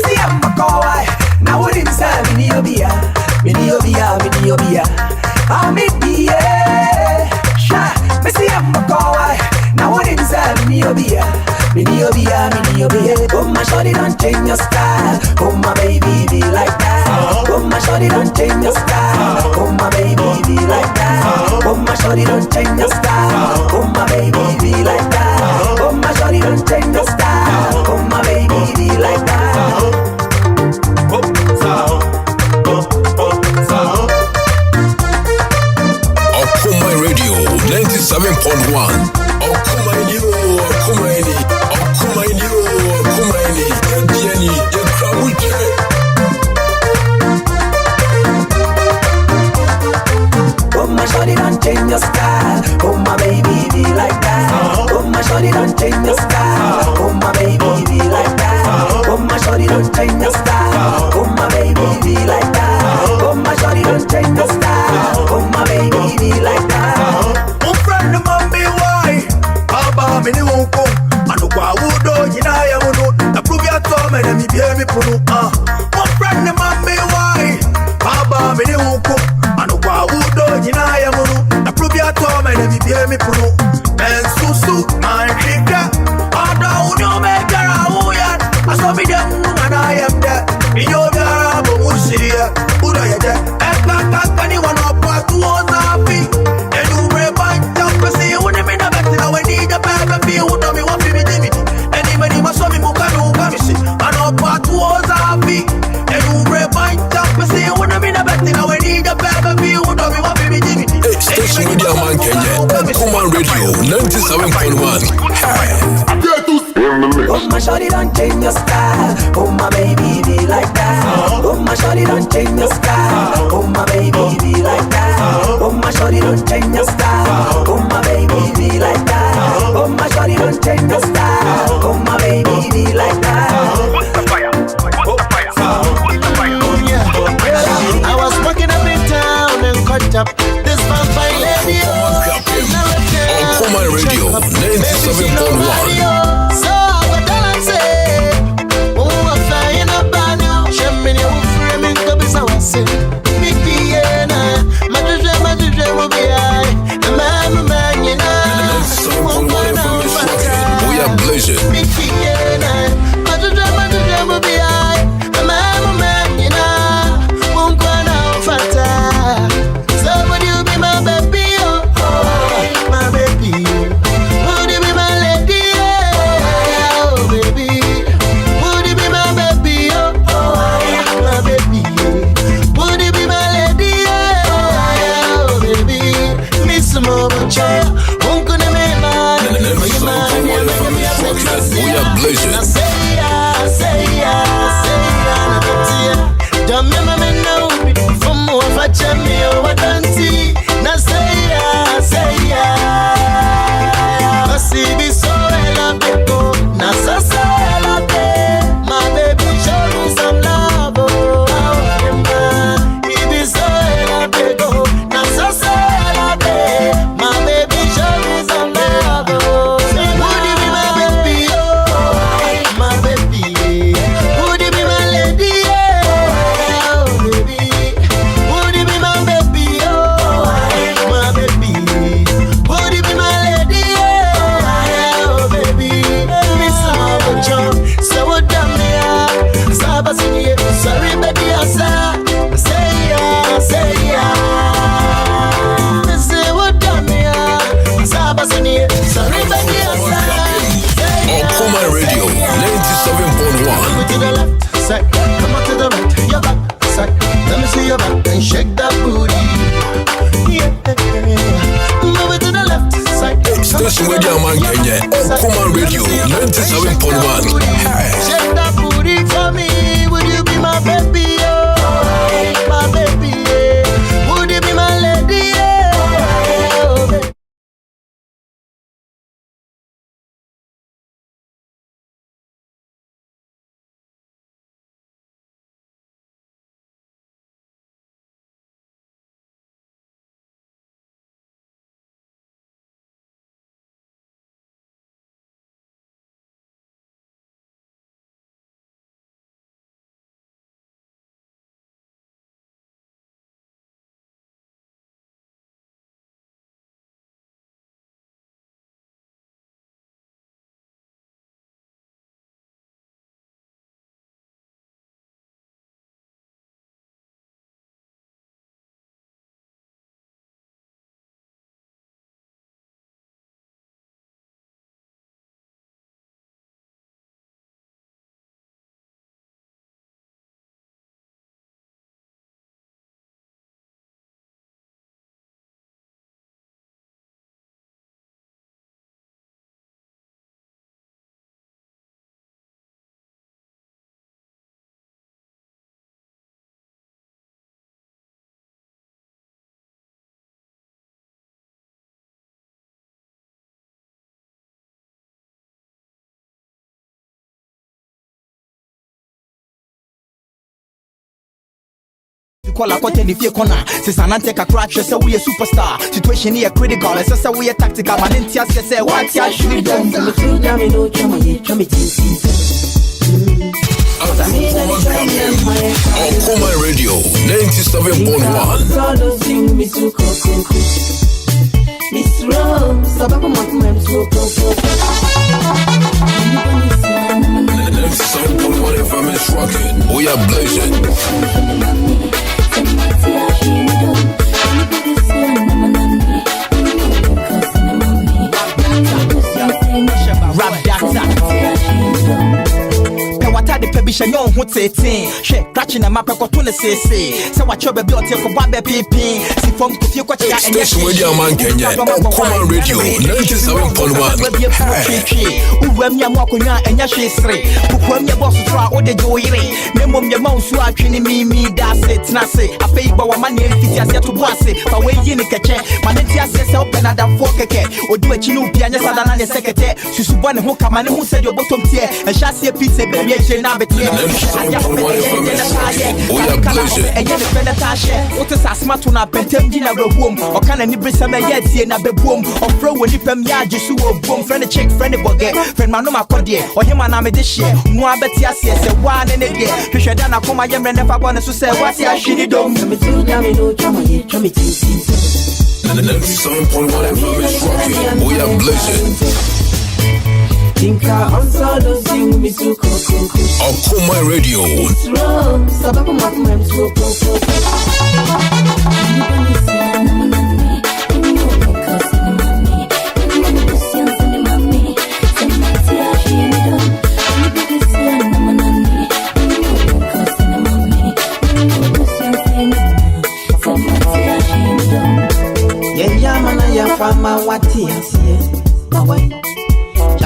See, I'm a cowboy. Now what is that? Mediobia. I'm in the air. Sha, me see I'm a cowboy. Now what is that? Mediobia. Oh my shawty, don't change your style. Oh my baby, be like that. Oh my shawty, don't change your style. Oh my baby, be like that. Oh my shawty, don't change your style. Oh my baby, be like that. Oh my shawty, don't change your style. Oh my baby, be like that. Okoman Radio 97.1. Oh my shawty, don't change your style. Oh my baby, be like that. Oh my shawty, don't change your style. Oh my baby, be like that. Oh my shawty, don't change your style. Oh my baby, be like that. Oh my shawty, don't change your style. Oh my baby, be like that. Oh friend of mommy, why? Baba, me ni wonko. Manu kwa wudo, yina ya wudo. Na prove ya tome, na mi biye mi punu. Oh friend of mommy, why? Baba, me ni wonko. Manu kwa wudo, yina ya wudo. Na prove ya tome, na mi biye mi punu. Men susu, man shika. Ada unyo me gara uyan. Aso mi dem, and I am there. Mi yo gara bo musiya. Uda ya de. Eka kakani wana pa tuoza api. Enu reban jampa si uni mi na beti na we need a baby fi uda mi wafi mi dimi. Eni meni maso mi mukami si. Ano pa tuoza api. Enu reban jampa si uni mi na beti na we need a baby fi uda mi wafi mi dimi. Station Media Man Kenya, Okoman Radio 97.1. Oh my shawty, don't change your style. Oh my baby, be like that. Oh my shawty, don't change your style. Oh my baby, be like that. Oh my shawty, don't change your style. Oh my baby, be like that. Oh my shawty, don't change your style. Oh my baby, be like that. What's the fire? I was walking up in town and caught up this fine lady. Okoman Radio 97.1. So I would tell and say, oh, I'm flying up on you. Shemini, I'm framing to be so sick. Big Piana, Madrid will be high. The man, you know. We are blazing. Big Piana, Madrid will be high. The man, you know. Won't go now, Fata. So would you be my baby? Oh, my baby. Would you be my lady? Oh, baby. Would you be my baby? Oh, my baby. Would you be my lady? Oh, baby. Miss Mama Chair. Won't go to me, man. We are blazing. Don't remember me now. From more of a champion, what don't see. Now say ya. I see me so I love it go. Now so I love it. My baby show me some love. Oh, it is so I love it go. Now so I love it. My baby show me some love. Oh, would you be my baby? Oh, my baby. 101. Shake that booty for me. Would you be my baby? Oh, my baby. Yeah. Would you be my lady? Yeah. Oh, baby. Call a cotton if you corner. Since an take a crash, so we a superstar. Situation here critical, so we a tactical. Man, in tears, say, what's your shoe done? Okoman Radio 97.1. Miss Rose, sababu mwakumem tuko. 97.1 FM is rocking. We are blazing. Rap doctor. The pebisha yon who tating. She catching a map to the CC. So what your baby or take a baby peeping. See from you got your station with your man Kenya. Okoman Radio 97.1. When you walk on your and your she's three. When your boss try all the joy. Name your mouse who are training me, that's it. Nasi, I pay by one money if it's to pass it. But when you nick a check, my netia says open at that fork or do a chinu piano than a secretary. She's one who come and who said your bottom tier and shall see a pizza baby. What is a smart one up and 10 dinner room or can any bring some yet see another boom or throw when you from ya just boom friend a chick friend a bucket friend manoma codie or him and I'm a dish here more bet yes yes a one and a year to share down a coma yam and never want to say what's your shitty dome. 97.1 FM is rocking. We are blazing. Okoman Radio.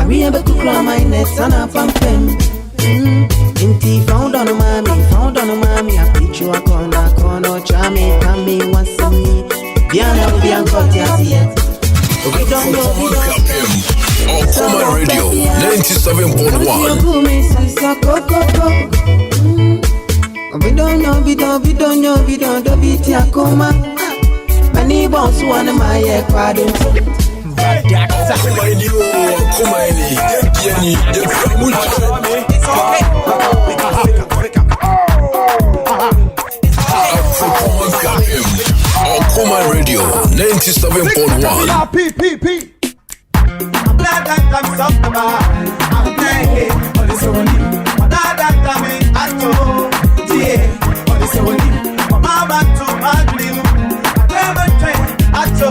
We have a cook on my net, son of a pen. Inti found on a mommy, I preach you a corner, charming, coming once a me. Diana will be uncut yet. We don't know. Okoman Radio 97.1. We don't know, beat ya coma. Many bones one of my equador. Okoman Radio 97.1. I'm glad that I'm soft about. I'm playing on this one. I'm glad that I'm in Ato. Yeah, on this one. My mama to my dream. I never train Ato.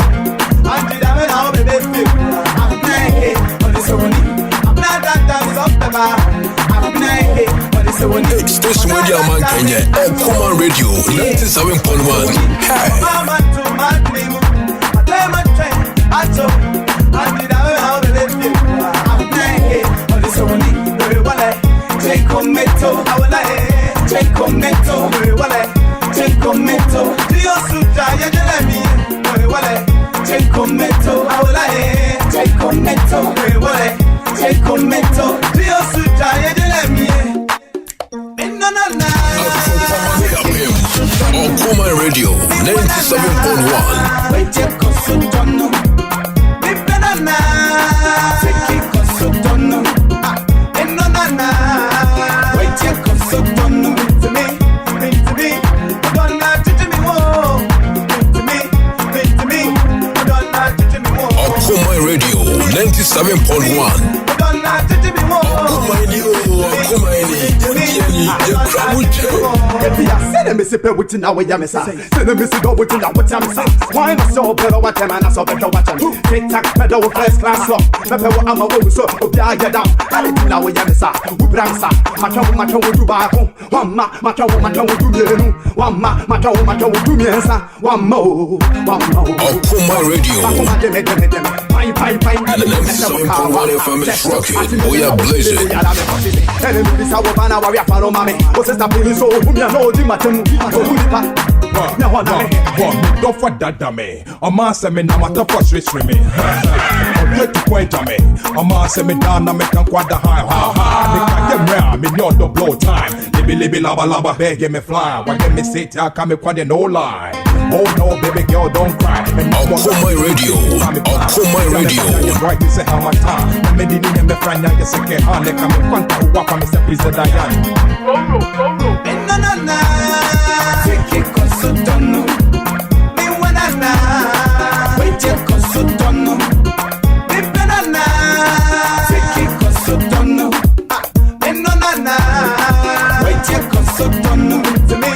I'm the devil, I'll be best. I'm playing on this one. I'm glad that I'm soft about. I'm playing on this one. Station with your man Kenya. Okoman Radio 97.1. Mama to my dream. I never train Ato. I'm the devil, I'll be best. I'm playing on this one. Okoman Radio 97.1. Okoman Radio 97.1. Why not so better what them and so better what them? Take tack pedal with first class up. Pepe what I'm a woman so I get down. I didn't know what yamisa. We bransa. My trouble do back. My trouble do me. My trouble do me. One more. Okoman Radio. Fine. And the 97.1 FM is rocking. We are blazing. Don't for that me. A man say me now what the first switch me. Get to point me. A man say me down na me can quite the high. They can get me me not the blow time. Libby laba beg me fly. When get me sit I come me quite no lie. Oh no baby girl don't cry. Okoman Radio. Okoman Radio. Right this is how my time. Me didn't me friend I just get hand they come quanta who walk me say please Diane. Na take it cause you don't know. Me wanna na wait it cause you don't know. Me banana take it cause you don't know. Me no na wait it cause you don't know. To me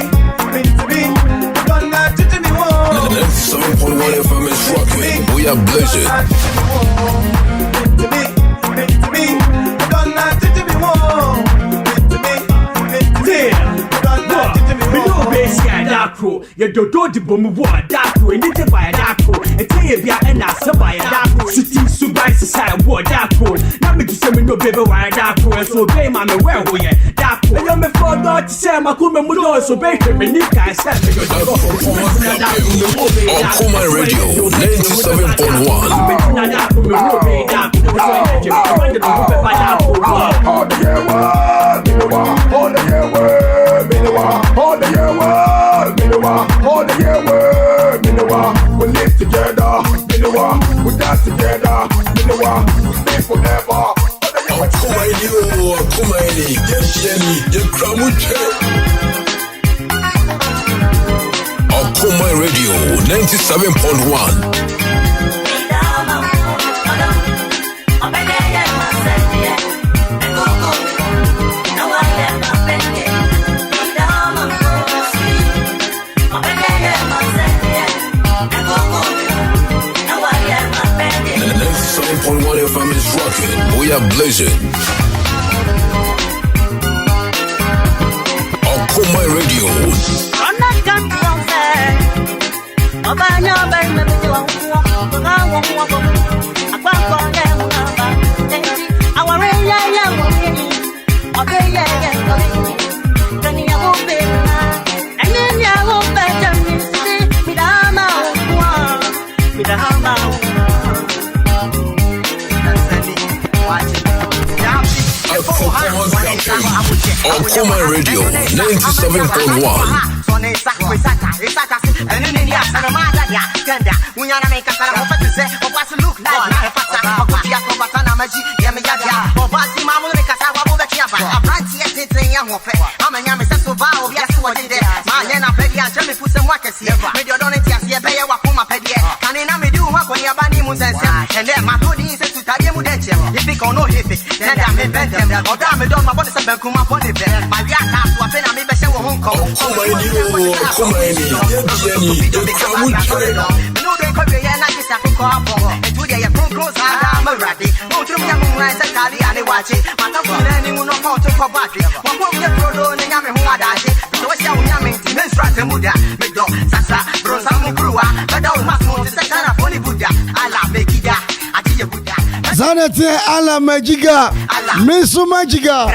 don't not to me whoa. 97.1 FM is rocking. We are blazing. To me don't not to me whoa. Darko, you do the bomb war Darko, and it's by Darko, and tell you and I survive Darko, shooting Subai society war Darko. Now me to say me no baby why Darko, and so bay man where we are Darko. And I'm before not to say my kuma mudo, so bay me Nika and said me Okoman Radio 97.1. We live together, we dance together, we stay forever. Okoman Radio 97.1. What FM is rocking. We are blazing. Okoman Radio. Okoman Radio 97.1. Zanete ala majiga, misu majiga.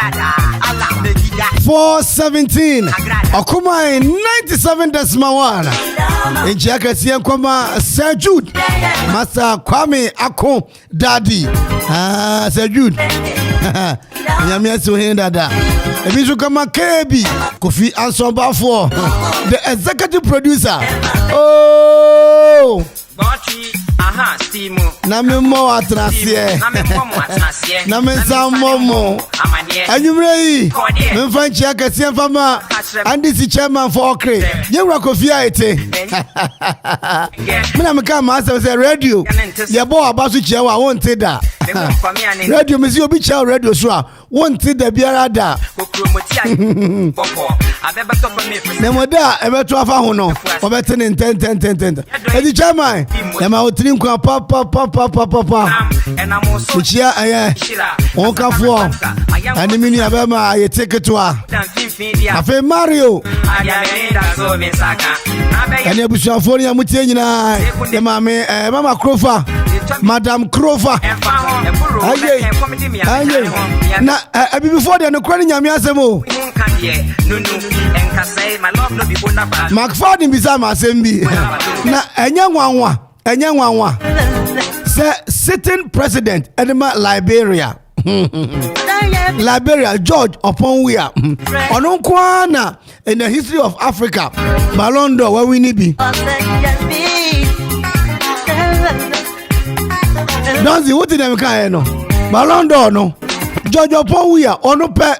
417 Okoman 97.1 Injaka Siankoma Sir Jude Master Kwame Akwaaba Daddy Sir Jude Nyamia Ohene Dada Ebisu kama KB Kofi Ansonbafo the executive producer. Oh na me mo atrasie na me samomo anyumrei me fanchi akase mfama and the chairman for Okre yewra Kofi aite me na me ka ma say radio ye bo abaso chewa won da radio me si obi chewa radio so a won da biara da Nemo da ebeto afa ho no obete ne 10 edi chairman e ma otri nkwa papa chia aye on ka fo ani mini abema aye ticket wa afa Mario ani abusu afori amutie nyina e ma me mama Krofa Madam Krofa aye na abi before the no kwani nyame asemo McFadden bizama asembi na enye nwanwa say sitting president Edema Liberia George Oponwia ononkwana in the history of Africa Ballon d'Or where we need be don't see what them can no Ballon d'Or no George Oponwia ono pe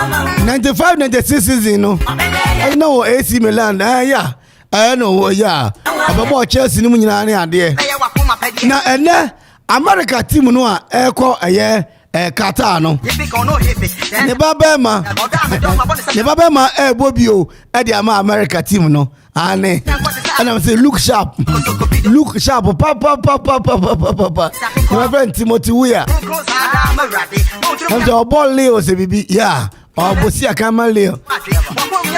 95-96 season no I know AC Milan yeah I know yeah about Chelsea ni munyina ne ade na ene America team no a eko Qatar no ne babema bobio e dey ama America team no ane and I say look sharp papa my friend Timothy Weah I'm the ball Leo say bibi yeah Bosi akama Leo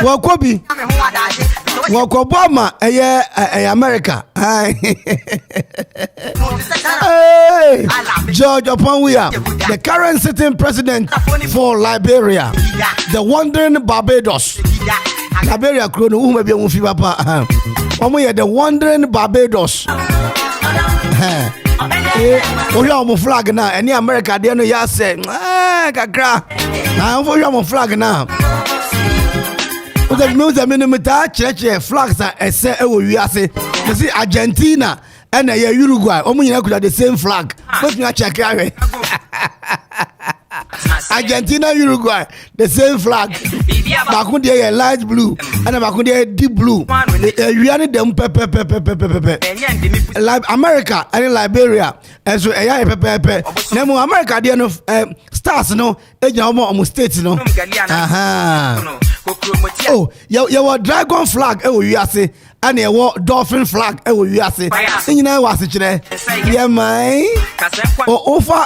wakobi wakobama America hey George Oponwia the current sitting president for Liberia the wandering Barbados Liberia krono who maybe won fi papa omo the wandering Barbados omo flag na any America dey no ya say kakra na omo flag na the music minimita church flags are ese ewo wiase you see Argentina and Uruguay omo nyina kuda the same flag but you check away Argentina Uruguay the same flag back dey light blue and back dey deep blue we are them pepe America and Liberia and so pepe nemo America dey no stars no eja omo state no oh your dragon flag you say and your dolphin flag you say nyina was kire yeah man over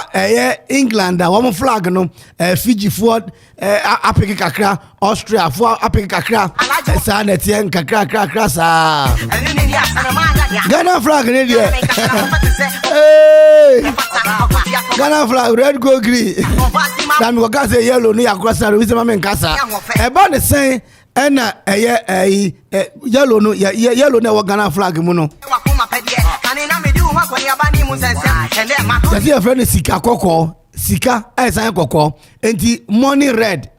England one flag no Fiji forward apeke kakra Austria for apeke kakra sa na tie kakra sa Ghana flag ne there Ghana flag red gold green dan we go say yellow no yakrasa we say ma men kasa e ba ne say ena yellow no yellow na we Ghana flag mu no that's your friend sika kokko sika esan kokko enti money red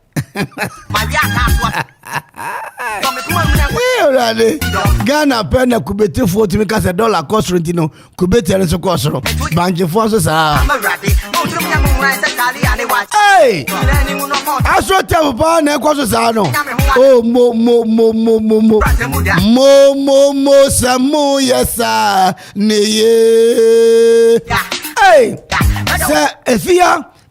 Ghana pena kubete $40 because $1 cost rent no kubete en so cost ro banje fo so sa hey aso tell pa na cost so sa no oh mo samu yesa neye hey sa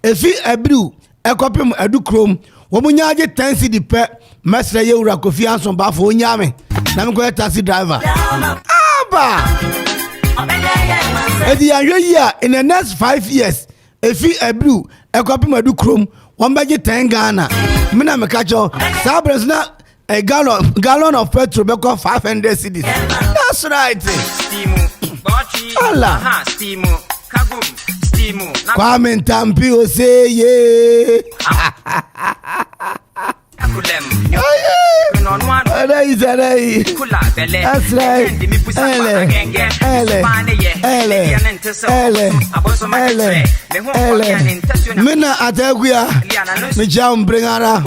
efi ebru ekopim edukrom wo munyaaje 10 cedi pe mesre yewura Kofi Ansonbafo onyame na me ko taxi driver aba edi anwe year in the next 5 years efi ebru ekopim edukrom won beje 10 Ghana me na me ka cho sabres na a gallon of petrol be ko 500 cedis that's right Allah Kwame Ntampi o say yeah Today. That's right. Mina Ataguya. Mijam Bringara.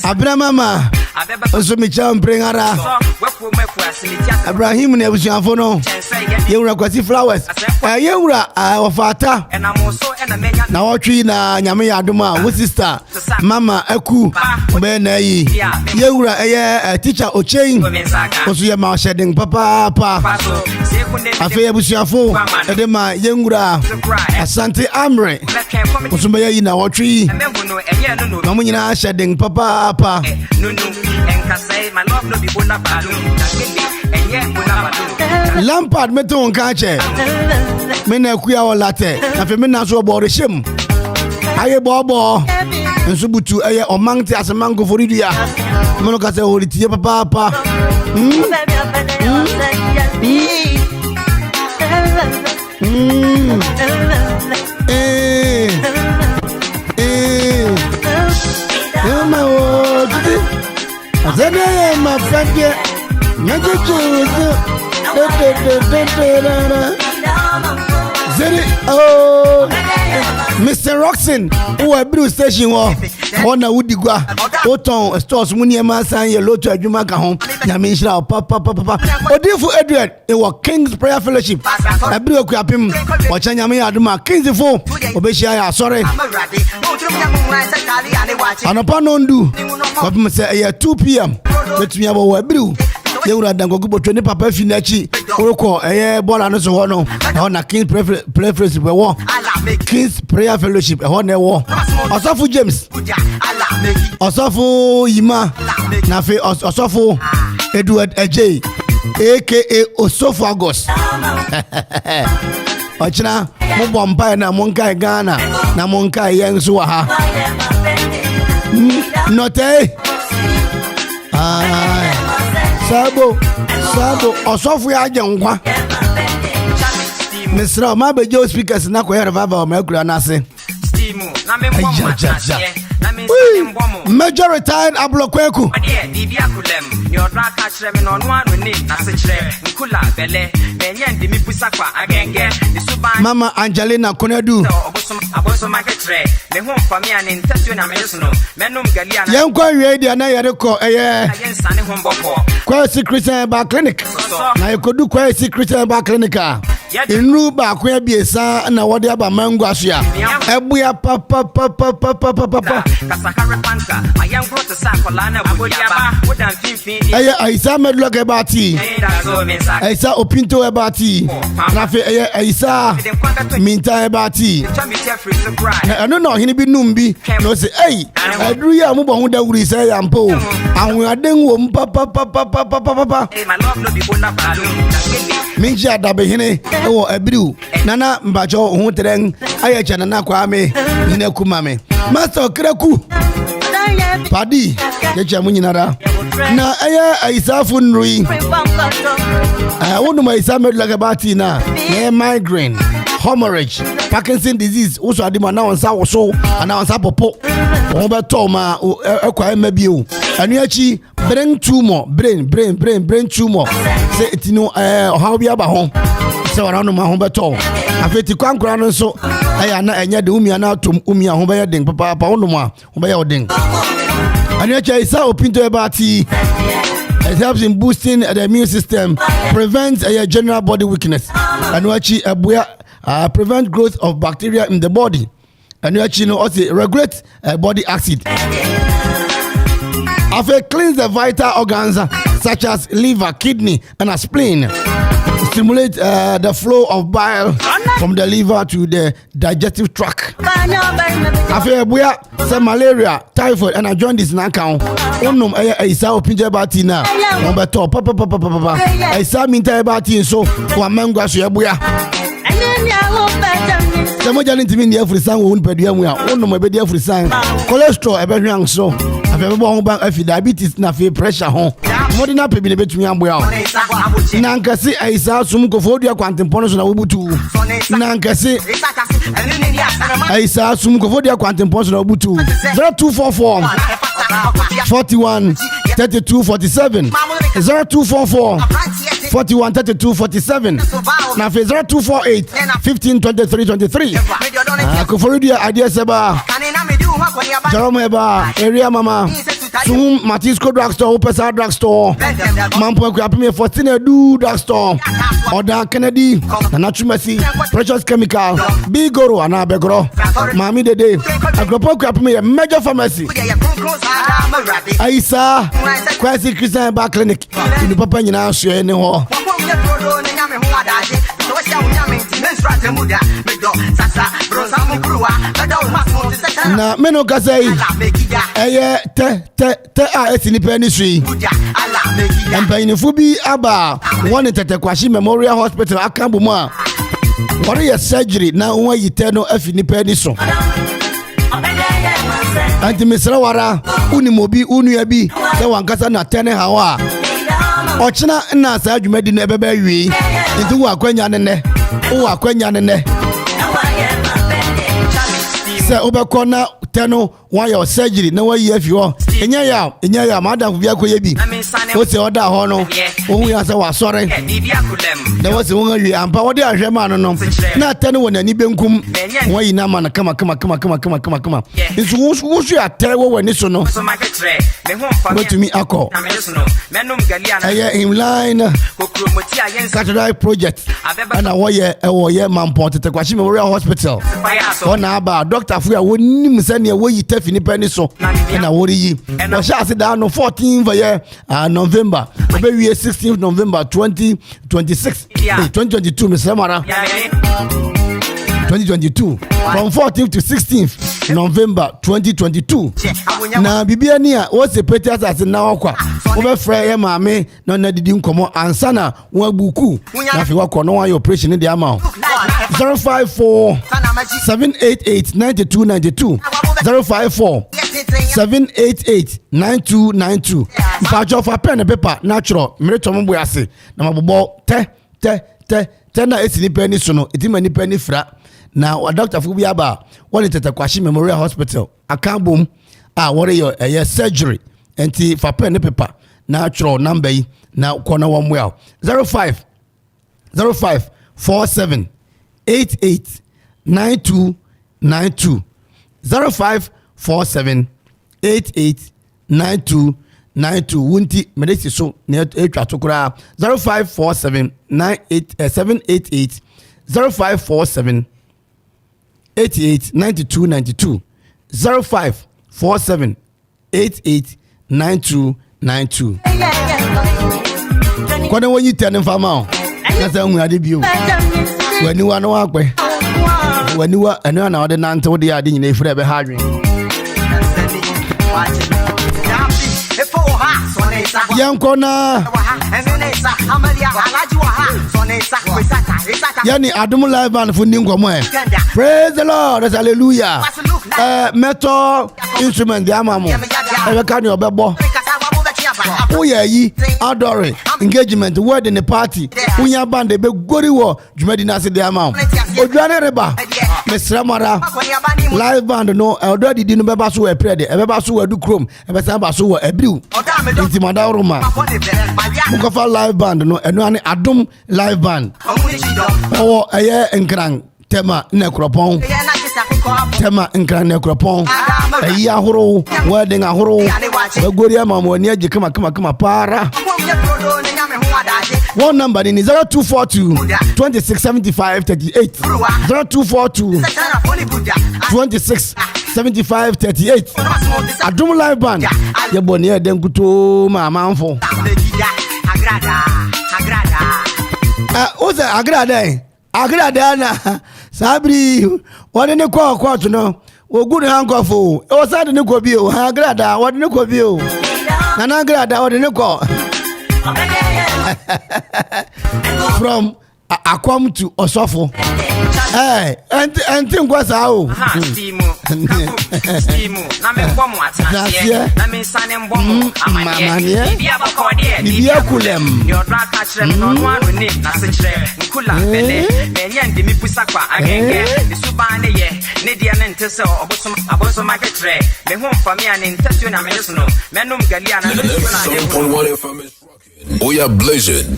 Abramama. Also Mijam Bringara. Abraham Nebusiafono. Yura Kwasi Flowers. Yura Wafata. Na watri na nyame yadoma wo sister mama aku benai yewura teacher ochen oso ye ma shedding papa afi abusuafo edema yewura asante amre oso be yi na watri na mo nyina shedding papa Lampard meton kanche mena akuya wolate afi mena so bore shem aye bobo nso butu eye omangte asemango foridia mono ka se horitie papa ma o azene ma fadie Zeri, oh, Mr. Roxon, who are Blue Station War, on a woody gua, Oton, stores Muniama San Yellow to a Jumaka home, Yamisha, Papa. Oh, dear for Edward, it was King's Prayer Fellowship. I blew a crap him, or Chanyami Aduma, King's fool, Obeshia, sorry. And upon undo, but must say 2 p.m. Let me have a blue. They would have done go to any papa finachi or call a ball and so on. On a King's Prayer Fellowship, King's Prayer Fellowship, a honor war. Osofu James, Osofu Yima, Nafe, Osofu Edward A.K.A. A.K.A. Osofu August. Ochina, Mubomba na Monkai Ghana, na Monkai Yang Suaha. Note. Sabo, Osofu ya jangwa. Mr. Mabejo speakers na kwa revival omekura nase. Major retired Ablokweku. Mama Angelina Konedu. Yankwa radio na yareko kwa secret ba clinic. Na yakodu kwa secret ba clinic. Inu ba kwa biesa na wode aba mango asoa. Ebuya papa. Kasakare panka, mayango to sakola na abodiaba, wodan finfin. Aisa medlo ke bati. Aisa opinto e bati. Na fe Aisa minta e bati. Na no hini bi numbi. No say aduru ya mo bo da wuri say yampo. Ahun aden wo papa. My love no be bona balloon. Minji adabe hini wo abiru. Nana mbajo hu tren ayacha nana kwa me hina kumame. Master Kreku Padi Kecha Munyinara Na Aisa Funrui I wouldn't my summer like a batina migraine, hemorrhage, Parkinson disease, also I demand now on Sao so and now on Sapo over Toma or maybe you and you brain tumor, brain tumor. Say it no how we are home. So around my home at all. I feel to come crown so I am not any umia now to umia home ding papa onuma home ding. And yet I saw pinto about tea. It helps in boosting the immune system, prevents a general body weakness, and prevent growth of bacteria in the body, and also regulate body acid. After cleans the vital organs such as liver, kidney, and a spleen. Stimulate the flow of bile from the liver to the digestive tract. After some malaria, typhoid, and I join this now count. Unum Aisa opinja batina. Number top, papa. Aisa minta batin so for mango suyabuya. Some of into me every sang won't pay the unum be every sang. Cholesterol, a very young so. I've ever born back if diabetes na fe pressure home. More than happy be between amboya. Nankasi Aisa sum go for dia quantum ponos na ubutu. Nankasi Aisa sum go for dia quantum ponos na ubutu. 0244 41 32 47. 0244 41 32 47 na fe 0248 15 23 23 akoforidia idea seba Jerome eba area mama Sum Matisco drugstore Opesa drugstore Mampo Kwapime Fortune do drugstore Oda Kennedy na Chumasi Precious Chemical Bigoro ana Begoro Mami Dede Agropo Kwapime major pharmacy Aisa Kwasi Christian Bar Clinic ni papa nyina so ene ho na meno kasai eye te a esinipa ni sui empanyinfo bi aba woni tetekwashi Memorial Hospital akambo mu a wori ye surgery na won yite no afinipa ni so anti misra wara unimobi unua bi se wankasa na tene hawa ochina na sa adwumadi na ebeba wi nti wo akwanya ne se obekọ na teno one your surgery na wa yefi ho enya ya madam bia ko ye bi o se oda ho no ohun ya se wa sore na wo se won awi ampa wo de ahwe ma no na teno wona ni benkum wo yi na ma na kama nso wo su ate wo wani so no betumi akọ eye in line cathedral project ana wo ye mampo tetekwashi Memorial Hospital ona aba doctor fu ya woni msane wo yi tafi ni pani so na wori yi wo sha se da no 14 year November obe wie 16th November 2026 2022 Mr. 2022 from 14th to 16th November 2022 na bibia ni a wo se Peters as na okwa wo be frɛ ye maame na didi nkomo ansana wo abuku na fi wakɔ no wa operation de ama 054 788 9292 054 788 9292 mpacho fa pen paper natural mreto mbo ase na mabobo te na esini pen so no etima ni pen fra na wa doctor fu bia ba woni tetekwashi Memorial Hospital akambom a wore your surgery enti fa pen paper natural number yi na kona one well 05 47 88 9292 05 47 88 9292 wunti medesi so na etwa tokura 0547 788 0547 88 9292 0547 88 9292 kwana wonyi tene fama o na sa hu ade bio waniwa no akwe waniwa anu na ode nante ode ade nyina efira be ha adwen yankona yani Adum live band for ningomo praise the Lord hallelujah metal instrument de amamo e ka ni obebo uya yi adore engagement word in the party unya band be gori wo dwumadi na se de amamo odwane reba mesra mara live band no odo didi no beba so we pray de e beba so we du chrome e be sa ba so we abriu intimada roma mukofa live band no eno ane Adum live band owo eye nkran tema na kropon tema nkran na kropon ayi ahoro wedding ahoro bagori amamo ni agi kama para one number ni 0242 2675 38 0242 2675 38 Adum live band ye boni e den kuto mama anfo oza agrada na sabri woni ne kwa to no ogun hankofo o sade ne ko bi o agrada woni ne ko bi o na agrada woni ne ko from Akwam to Osofo. Hey, and think what's out. Stimu, na me kwa mwata. Na me sanem bomo amanie. Bibia kulem. Your drag catch no one ni na sechere. Nkula bele. Menye ndi mi pusa kwa agenge. Ni subane ye. Ne dia ne ntese aboso marketre. Me ho mfamia ne ntese na me no. Menum galia na me We are blazing.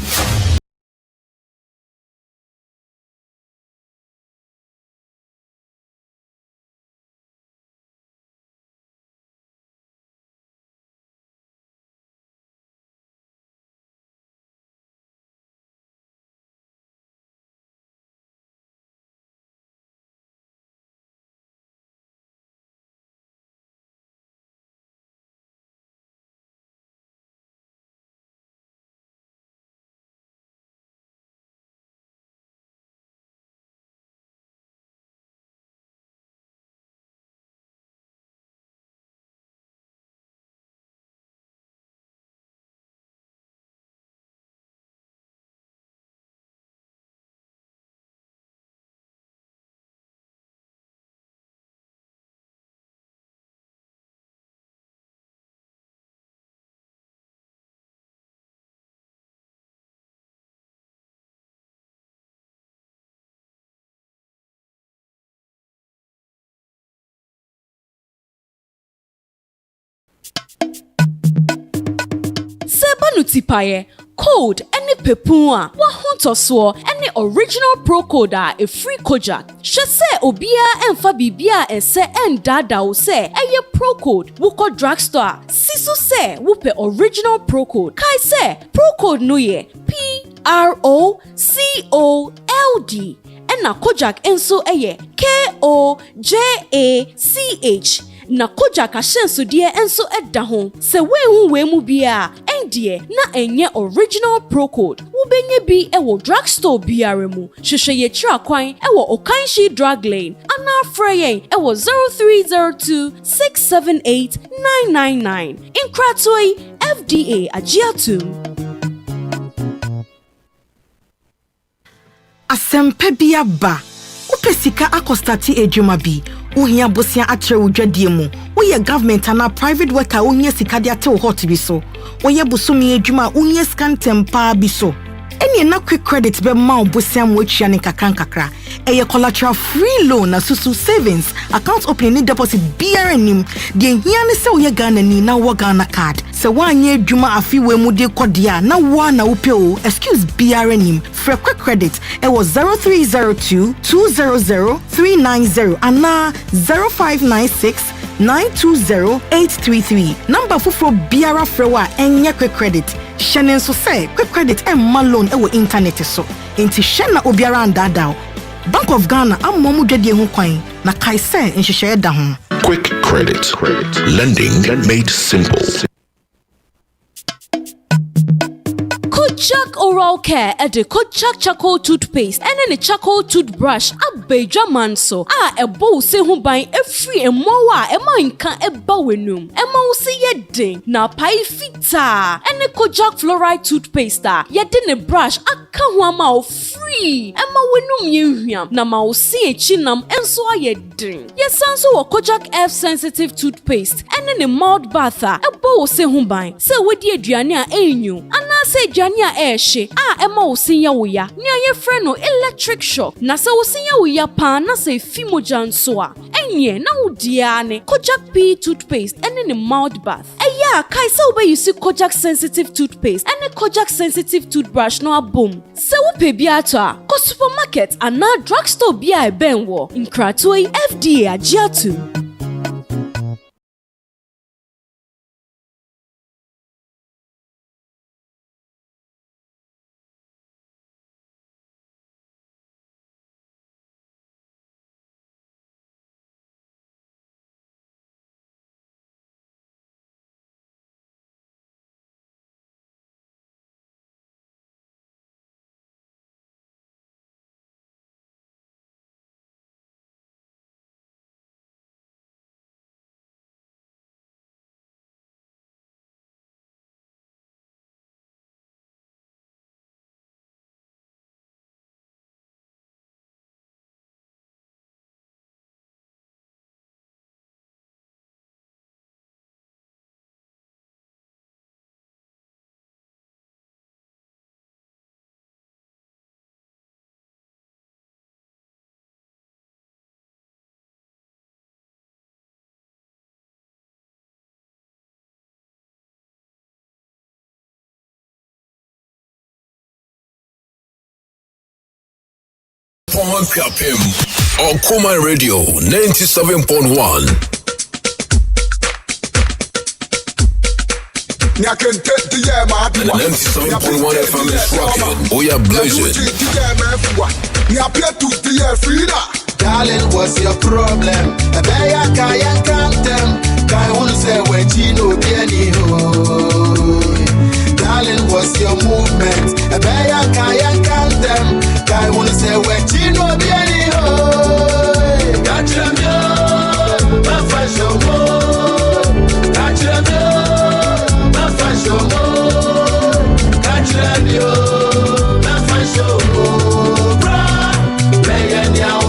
Nutipaye code any pepua wahuntoso any original pro code a free kojak shese obia emfa bibia ese endada o se eye pro code wuko drugstore siso se wupe original pro code kai se pro code no ye PROCOLD ena kojak enso eye KOJACH na kojak ashenso die enso edda ho se wehu wemu bia endie na enye original pro code wubenye bi ewo drugstore biare mu hwehwe ye kira kwan ewo Okanshi drug lane ana freye ewo 0302678999 inkratoi FDA agiatum Asempe bia ba upesika akostati ejuma bi uhia bosia atre udwadie mu uye government ana private worker uhia sika de ate hot bi so uye busumi ejuma uhia scan tempa bi so eni na quick credit be ma obosia mu atwa ne kakra eye collateral free loan na susu savings account opening deposit BRNim de hia ne se uye Ghana ni na wo Ghana card se wanye adwuma afiwe mu de kodia na wa na upe o excuse BRNim for quick credit e was 0302200390 ana 0596920833 number fufro biara frewa enye quick credit shenen so say quick credit and loan e wo internet so enti shena obiara ndada Bank of Ghana amomu dwede hu kwan na kaise nhyehyɛ da ho Quick credit. Lending made simple. Kojak Oral Care at the Kojak Charcoal Toothpaste and then a charcoal toothbrush a beja manso a bow se hu by a free and more a mine can a bowenum a mouse ye ding na pai fita and a Kojak fluoride toothpaste ye din a brush a kahwama free and mawenum yuhiam na mouse ye chinam and so ye ding yes also a Kojak F sensitive toothpaste and then a mild bather a bow se hu by so with ye Diania enyu and I say Jania eshe ema osinya wuya ni aye frɛ no electric shock na sɛ osinya wuya pa na sɛ fimoja nso a enye na udia ne Kojak P toothpaste ene ne mouth bath eya kai sɛ wo be use Kojak sensitive toothpaste ene Kojak sensitive toothbrush no abom sɛ wo pe bi ato a ko supermarket ana drugstore bi a eben wo nkratoi FDA agiatu Okoman Radio 97.1. And 97.1 FM is rocking. We are blazing. Darling, what's your problem? A bear can't come them. Guy wanna say when Gino Bieni ho. Darling, what's your movement? A bear can't come them. Guy wanna say when Gino Bieni ho. Catch them yo, my fashion mo. Catch them yo, my fashion mo. Catch them yo, my fashion mo. Bra, bear now.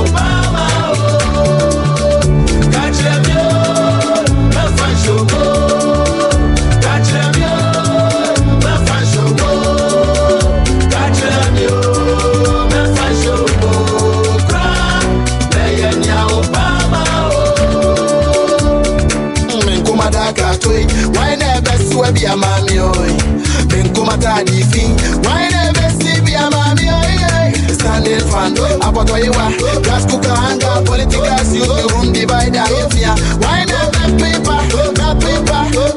Why never see be a mommy oi? Ben come at the fin. Why never see be a mommy oi? Standing fan, about where you are. Gas cooker, anger, political, you the room divider. Why never paper?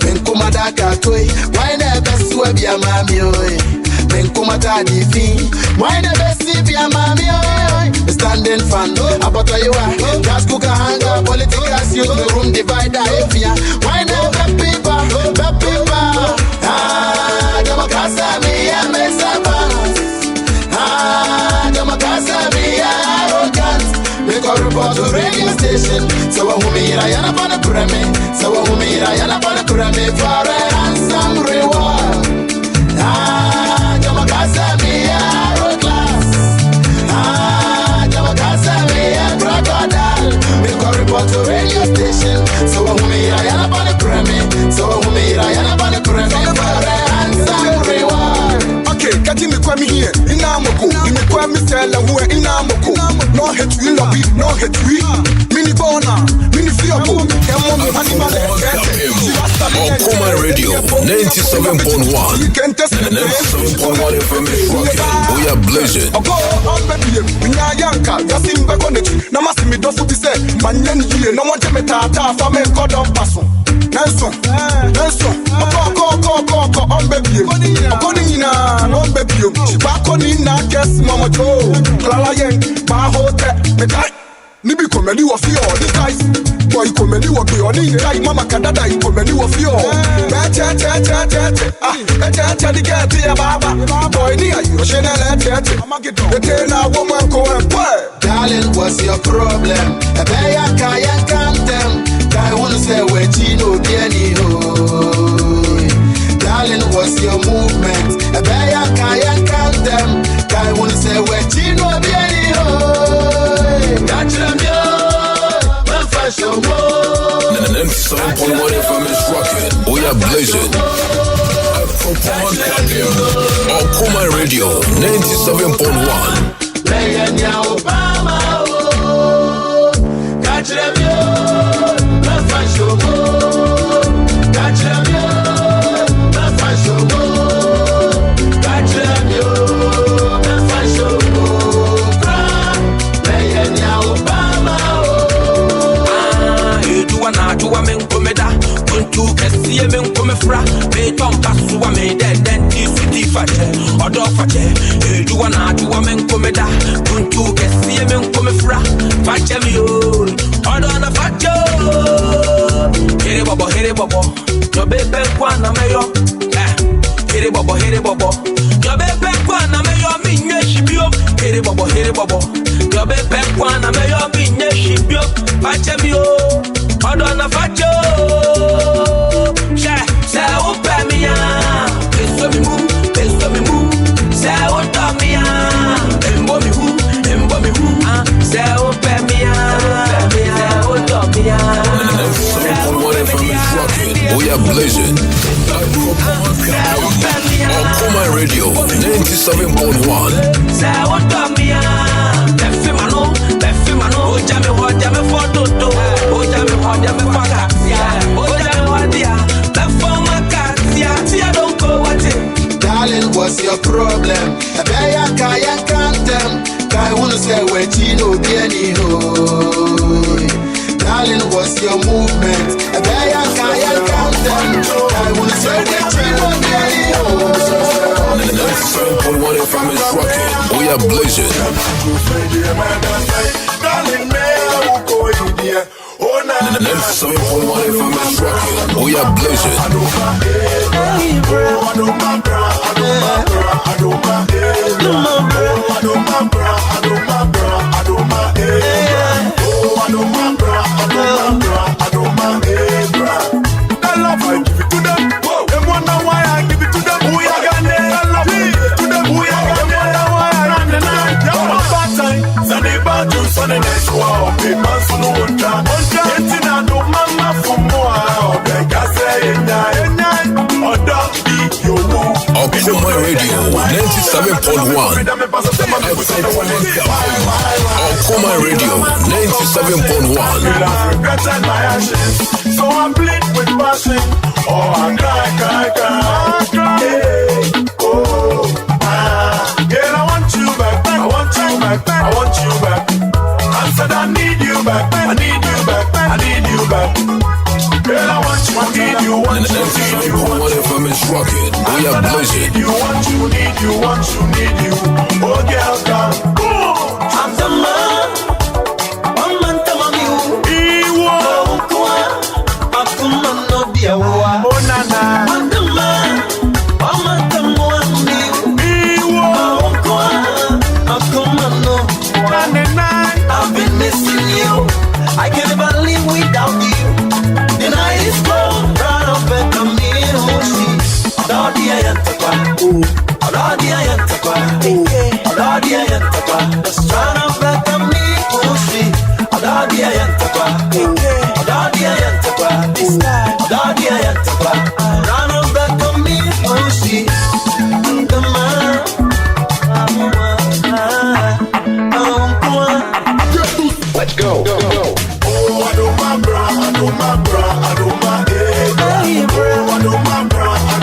Ben come at that toy. Why never see be a mommy oi? Ben come at the fin. Why never see be a mommy oi? Standing fan, about where you are. Gas cooker, anger, political, you the room divider. Why never paper? Ah, Democracy, me a mess. Ah, Democracy, arrogant. Make a report to radio station. So who me I am upon a pyramid. So who me I am upon a pyramid for a handsome reward. Ah, Democracy, me arrogant. Ah, Democracy, a crocodile. Make a report to radio station. So who me I am upon a pyramid. So who me I am upon a pyramid for a handsome reward. Okay, catching me kwami here. Inamoko, me kwami stella who inamoko. No hate we lobby, no hate we. Mini bona, mini fiabo. Okoman Radio 97.1. And 97.1 FM is rocking. We are blazing. Yanka, Yasimba Konechi, Namasimi Dofu Pise, Manyan Ye, no one Tata, Fame Kodon Passo. Nelson, on baby, according on baby, Baconina, guess Mama Joe, Clara Yang, Bahote, Metai, Nibi Comedy of your guys, boy, Comedy of your guy, Mama Canada, Comedy of your boy, near you, Chanel, woman go and play. Darling, what's your problem? A bear can't come them. I wanna say where Gino Bieni ho. Darling, what's your movement? A bear can't come them. I wanna say where Gino Bieni ho. Catch them yo, my fashion mo. And 97.1 FM is rocking. We are blazing. Okoman Radio 97.1. Obama, catch them yo, my fashion mo. Catch them yo, my fashion mo. Catch them yo, my fashion mo. Obama, ah, you do a men comeda. Untu kasi men come fra. Me tom pasu a me den isuti fate. Odo fate. You do a men comeda. Untu kasi men come fra. Fate mi o. Odo na fate o. Here bobo. Yo bebe kwa na me yo. Here bobo. Yo bebe kwa na me yo minye shibio. Here bobo. Yo bebe kwa na me yo minye shibio. Fate mi o. Odo na fate o. Say upe mi ya. Peso mi mu. Say uto mi ya. Embo mi hu. Say upe mi ya. Say uto mi ya. We are blazing. Okoman Radio 97.1. Say uto mi ya. Befimano. Ojame foto. Ojame faka. Ojame dia. Befoma katia. Tia don't go what it. Darling, what's your problem? A bear can't come them. I wanna say where Darling, me, I will go in there. Oh, na na na. 97.1 FM is rocking. We are blazing. Sunday night, wow, big man, so no one can. Getting out of mama for more. They can say, Okoman Radio 97.1. Okoman Radio 97.1. So I bleed with passion. Oh, I cry. Yeah. Oh, yeah, I want you back. I want you back. I said I need you back. I need you back. Girl, I want you, need you. FM is rocking. We are blazing. You want you, need you. Oh, girl, come. I'm the man. One man, come on, you. Okoman no be a war. Oh, nana. I'm the man. One man, come on, you. Okoman no. I've been missing you. I can never live without you. The night is cold, run up and come in, Hoshi. Adadi ayantakwa, Adadi ayantakwa, Adadi ayantakwa. Let's run up and come in, Hoshi. Adadi ayantakwa, Adadi ayantakwa. Adadi ayantakwa, run up and come in, Hoshi. Let's go. Oh, I do my bra, I do my head. Oh, I do my bra, I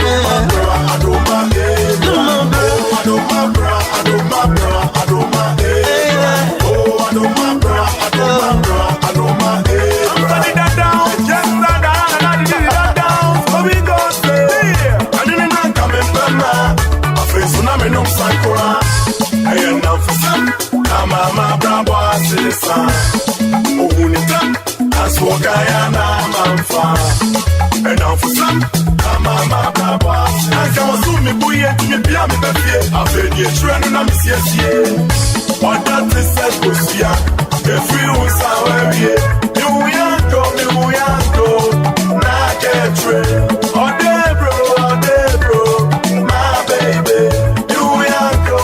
do my head. Oh, I do my bra, I do my head. Oh, I do my bra, I do my head. I'm turning that down, just that down. So we go say, I didn't come in Burma. I face when I'm in no cycle. I am now for some. Mama brabo asisa ohunita aswogayana mamfa enamfusa mama brabo asisa wasumi buye timibia mebefie afedi echurenu na misiesie wada tese kosia efiri usawewie miuyanko na ketre odebro my baby miuyanko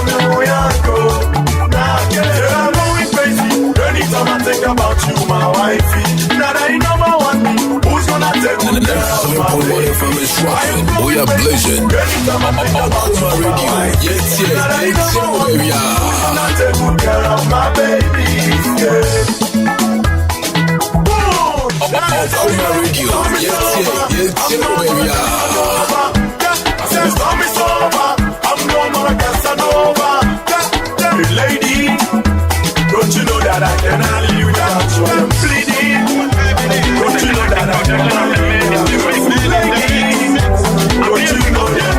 I'm going crazy. Anytime I think about you, my wifey. Now that you know my one me, who's gonna take good care of my baby? FM is rocking. We are blazing. Okoman Radio. Yes, baby. Who's gonna take good care of my baby? Okoman Radio. Yes, baby. I said, storm is over. I'm no more a Casanova. Hey, lady, don't you know that I cannot live without you? I'm pleading. Don't you know that I cannot live without you? Lady, don't you know that?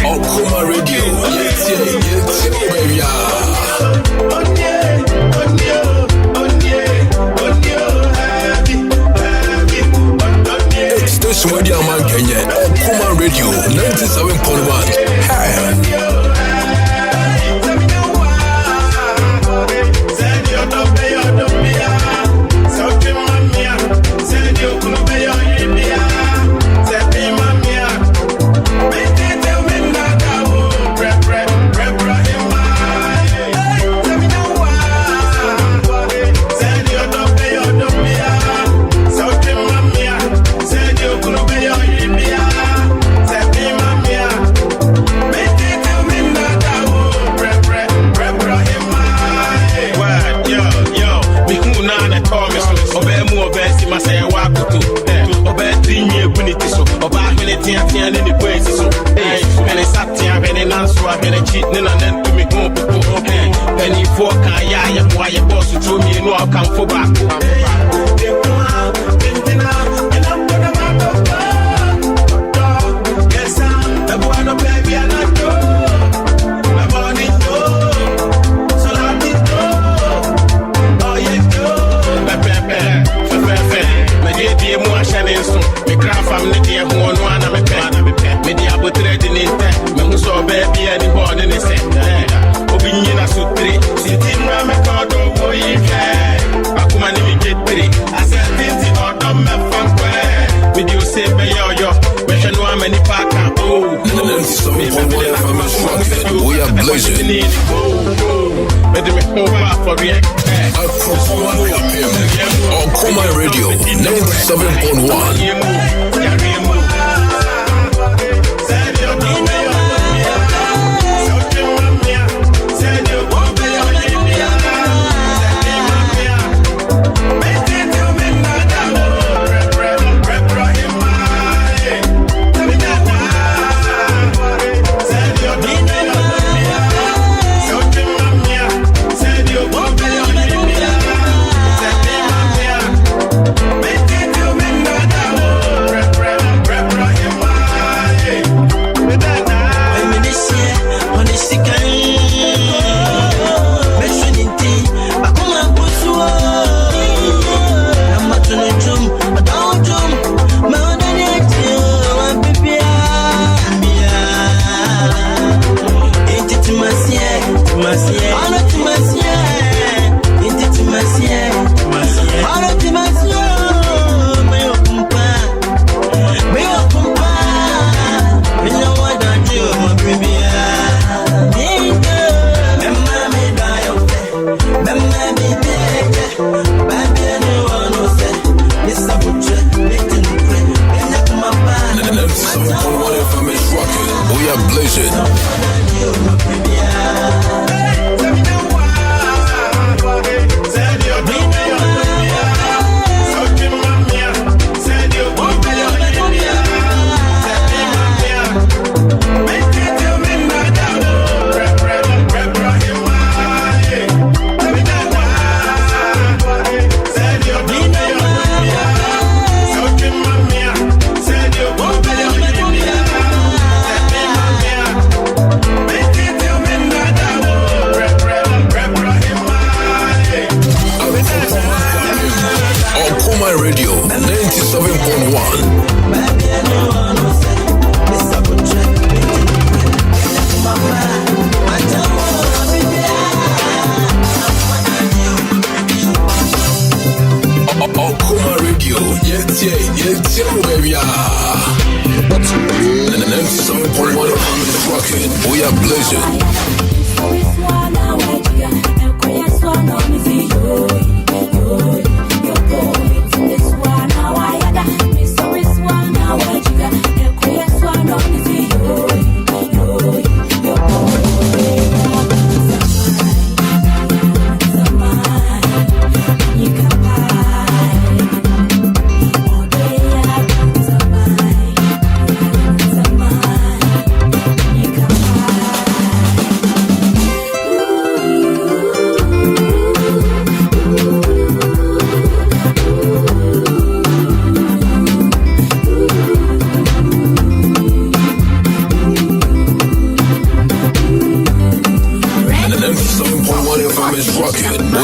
Okoman Radio. Yes, baby. Station where the man Kenya. Okoman Radio 97.1. Hey. From the dear who on one of a pen, media but ready in ten, men so baby any born in the center. Opinion as to three, sitting round my card or boy, Okoman get three. I said, things or dumb me from where. With you say, by yo, we shall know many pack. Oh, we are blazing. Okoman Radio 97.1.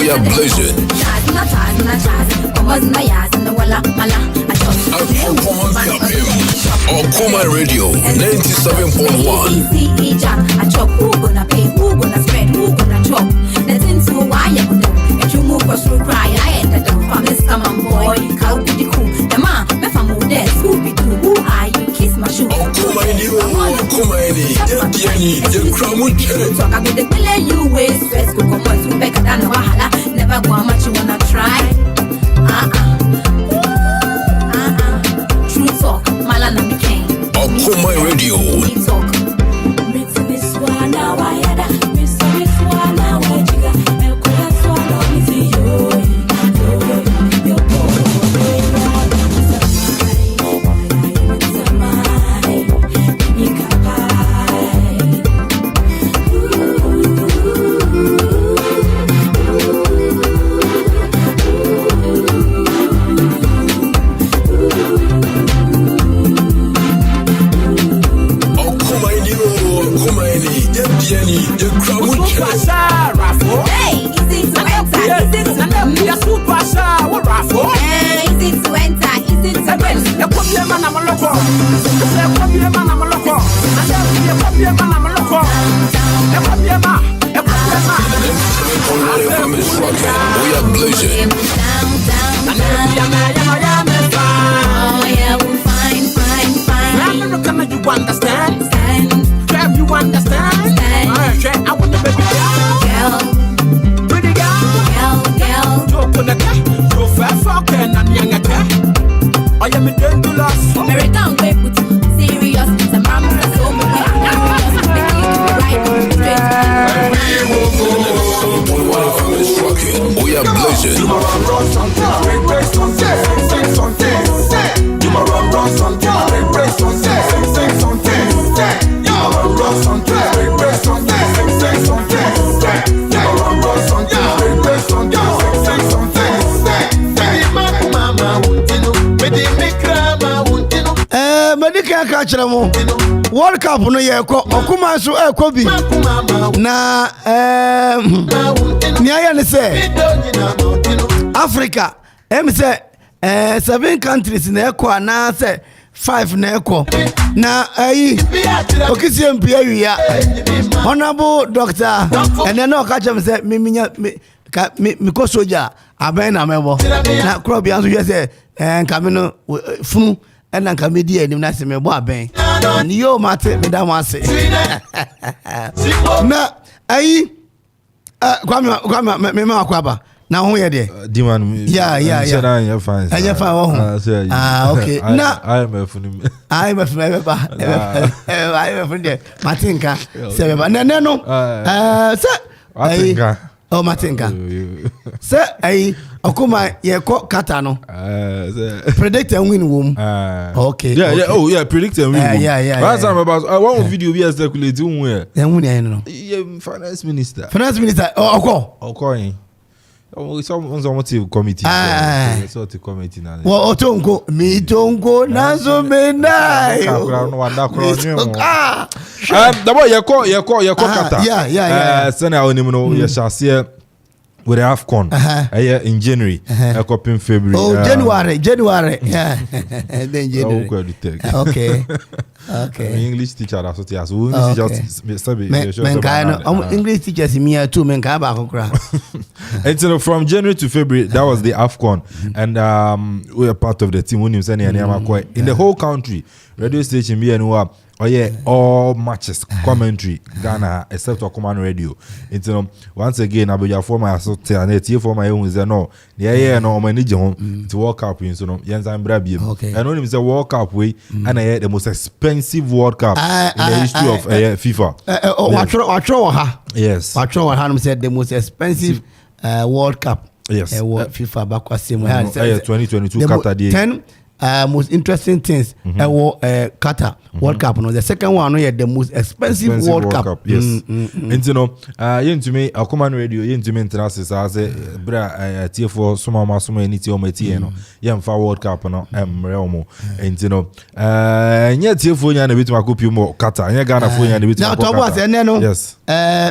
We are blazing. Okoman Radio 97.1. ka kyerɛ mo World Cup no yɛ kɔ Okoman so kɔ bi na nia yɛ ne sɛ Africa say 7 countries na ekɔ na say 5 na ekɔ na okisi mpia wiya honorable doctor ene na ka chem say me ko soja aben na mebo na crop ya so hwe say nka me no funu ena nka me di anim na se mebo aben ni yo mate me da mo ase na kwame me ma Akwaaba na ho ye de Diman yeah you're fine okay na IMF de matinka se beba na no se matinka se Okoman ye ko kata no predict and win wom okay predict and win last time about one video we circulate who no finance minister Oko some committee sort of committee now otongo mi tongo nazo menai the boy you call kata sena onim no you shall see with the AFCON in January, in February. Oh, January. Yeah. Then January. Okay. English teacher that's what he has. English teachers in me too. And so from January to February, that was the AFCON, and we are part of the team. In the whole country, radio station me and all matches commentary Ghana except Okoman Radio. It's once again I be for my associate for my own is no no manage home to World Cup in Yanzan Brabi. And only is a World Cup way and I had the most expensive World Cup in the history of FIFA. Yes. Watch said the most expensive World Cup. Yes. FIFA back was same 2022 Qatar 10 most interesting things Qatar World Cup. No, the second one the most expensive World Cup. Yes. And you know, to me, Okoman Radio, to me, interests as a bra tier for some anity or metiano, young for World Cup, no, Realmo. And you know, yet tier for yan a bit more copy more Qatar, and Ghana for yan a bit more. Yes.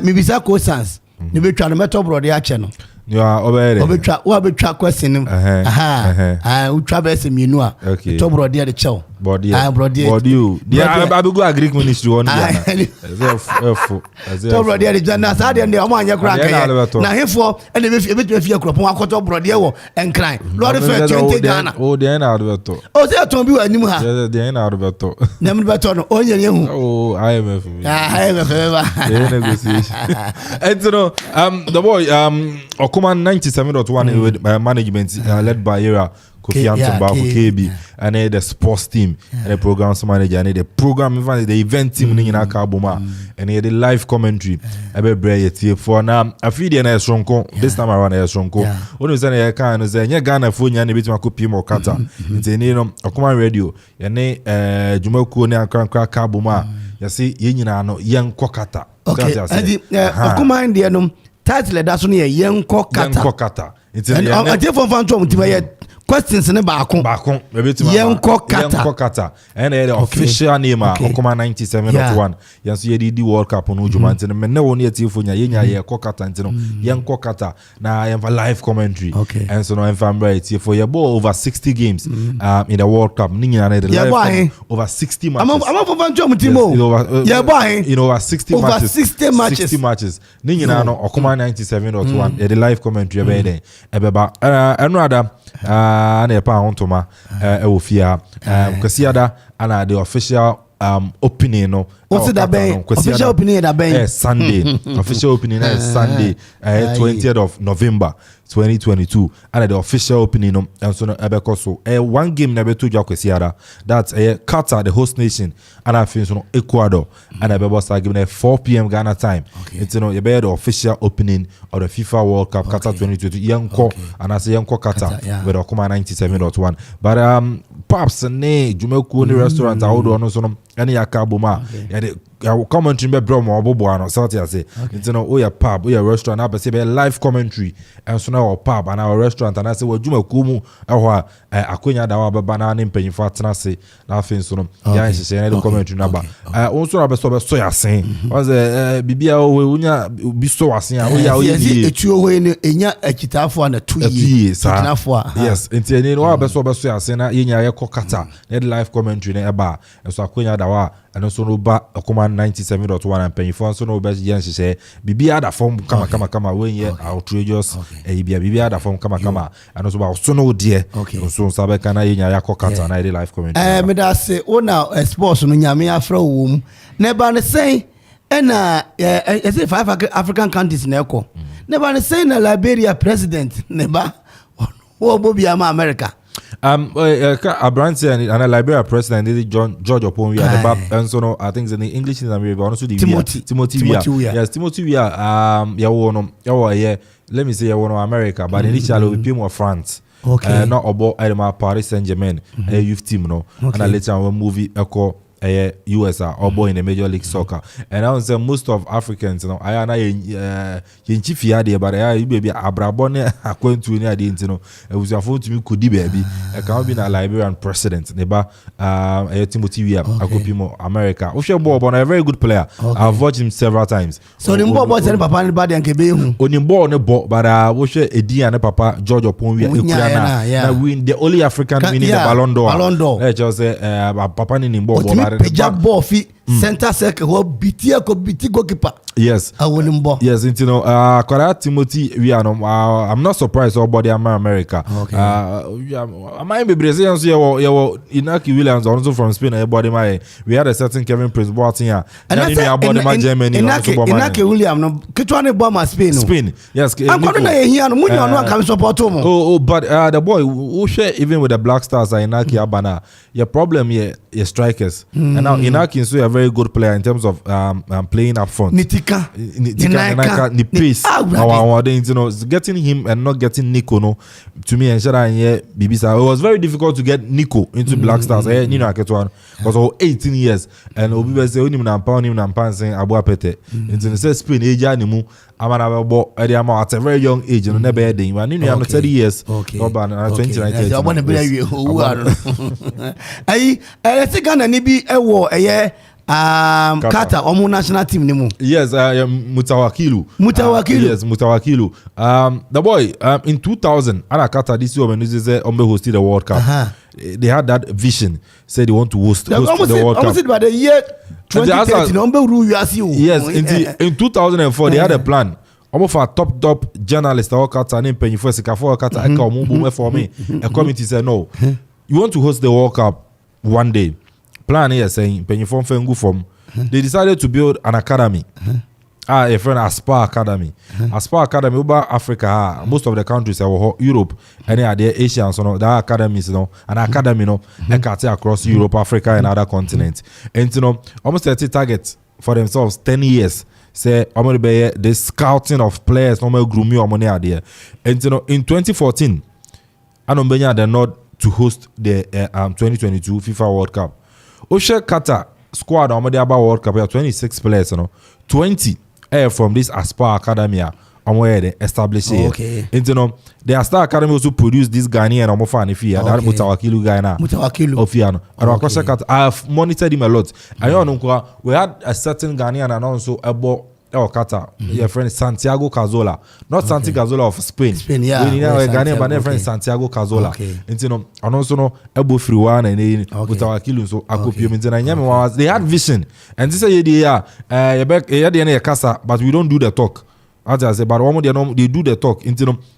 Maybe Sako Sans, you be trying to metal brother channel. You are over track question. We travel some minua. Okay. Top brother the chow. Body you. Yeah, I go agree ministry on. Top brother the Jana Sadi and the Amanya crack. Now here for and if you bit your crop, one quarter brother and cry. Lord of 20 Ghana. Oh, the end out of it. Oh, they told you and you have the end out of it. Never better. Oh, you. Oh, I am a negotiation. And you know, the boy, Okoman 97.1 with management led by Era Kofi Anton KB and the sports team and the programs manager and the program the event team in Akabuma and the live commentary for now I feel the strong this time around a strong when you say I can say Ghana phone and bit copy more kata it's a Okoman Radio and Jumoku ne Akra Kabuma you see yina no yen kokata okay Okoman the title that's only a young kata it's a different phantom to questions in the back young kata and the official name Okoman 97.1 yes you did the World Cup on Ujuman and me no near tifunya yenya ye kokata ntino young kokata na I am live commentary and so no I'm right for your ball over 60 games in the World Cup ninja na the live over 60 matches I'm for phantom timo yeah boy you know over 60 matches ninja na no Okoman 97.1 the live commentary be there ebeba another and a pound to my Ofia Kasiada and the official opinion. What's that bang? Official opinion that bang Sunday. Official opinion is Sunday, 20th of November 2022. And the official opinion and so Ebekoso. One game never to Kasiada. That's Qatar, the host nation, and I think Ecuador. And Ebebos are given 4 p.m. Ghana time. It's the official opening of the FIFA World Cup Qatar 2022. Yanko and I say Yanko Qatar with Okoman 97.1. But perhaps ne Jumeku restaurant I would any yakabuma commentary be bro mo obobo ano so I say you know your pub your restaurant na be say be live commentary and so na pub and our restaurant and I say wadwuma kumu ehwa akonya da wa beba na ne mpanyifo atena se na afin so no ya nhye na commentary na ba onso na be so ya sen on say bibia o unya bi so asen a o ya etuo we ne enya akitafo na 2 years akitafo yes enti ni no be so ya sen na yenya ye kokata na live commentary na eba so akonya da wa and also no ba Okoman 97.1 and penifo so no be yen hye bibia da form kama when ye outrageous bibia da form kama and also ba so no die so sabe kana yenya yakokata na live commentary me da say ona sports no nyame afra wo ne ba ne say na say 5 African countries na eko ne ba ne say na Liberia president ne ba wo bobia ma America Abrantes and a Liberia president George Okoman and so no I think in the English in America also the Timothy yes Timothy let me say America but initially we came with France not about Paris Saint-Germain youth team no and later we movie US or boy in the Major League Soccer and I would say most of Africans I na yenchifia de but I baby abrabone akwentu ni ade ntino was your phone to me could baby I can be a Liberian president neba Timothy Weah akopimo America o share ball but a very good player I've watched him several times so the ball boy papa ni bad yanke be hu oni ball ne ball but wo share edi and papa George Okoman Weah na win the only African winning the Ballon d'Or let's just say papa ni ball Pejab ball fi center circle ho biti goalkeeper yes yes you know kwara Timothy Weah no I'm not surprised about the America I might be Brazilian so you Inaki Williams also from Spain everybody we had a certain Kevin Prince Boateng here and about Germany Inaki Williams no kitwane bomber Spain yes I'm going to hear no munyo no come support him but the boy who share even with the Black Stars Inaki Abana your problem here is strikers and now Inaki is a very good player in terms of playing up front Nitika the pace you know getting him and not getting Nico no to me and Bibisa it was very difficult to get Nico into Black Stars you know because of 18 years and Obi say onim na mpan saying Abu Apete into say Spain age animu amana bo at a very young age no never head in and you 30 years over 2019 I think Ghana ni bi ewo Kata omo national team ni mu yes Mutawakilu yes Mutawakilu the boy in 2000 ana Kata this year when hosted the World Cup they had that vision said they want to host the World Cup almost by the year 2013 yes in 2004 they had a plan almost for top journalist or Kata name penny for Sikafo Kata eka omo for me a committee said no you want to host the World Cup one day plan here saying penny form fengu form they decided to build an academy a friend Aspire Academy Aspire Academy over Africa most of the countries Europe any other Asians so there are academies an academy across Europe Africa and other continents and almost 30 targets for themselves 10 years say I'm be the scouting of players normal grooming or money there and in 2014 Anombenya the nod to host the 2022 FIFA World Cup Oshe Kata squad on the World Cup 26 players 20 from this Aspire Academy they established here and the Aspire Academy also produced this Ghanaian Omofani Fia that Mutawakilu guy now Ofiano and Kata I've monitored him a lot we had a certain Ghanaian and also about Kata, your friend Santiago Cazorla, not Santiago Cazorla of Spain. Yeah. We know a Ghanaian, but friend Santiago Cazorla. And also no Ebu Friwan and then Mutawakilu so Akupium. They had vision, and this is the casa, but we don't do the talk. As I said, but they do the talk.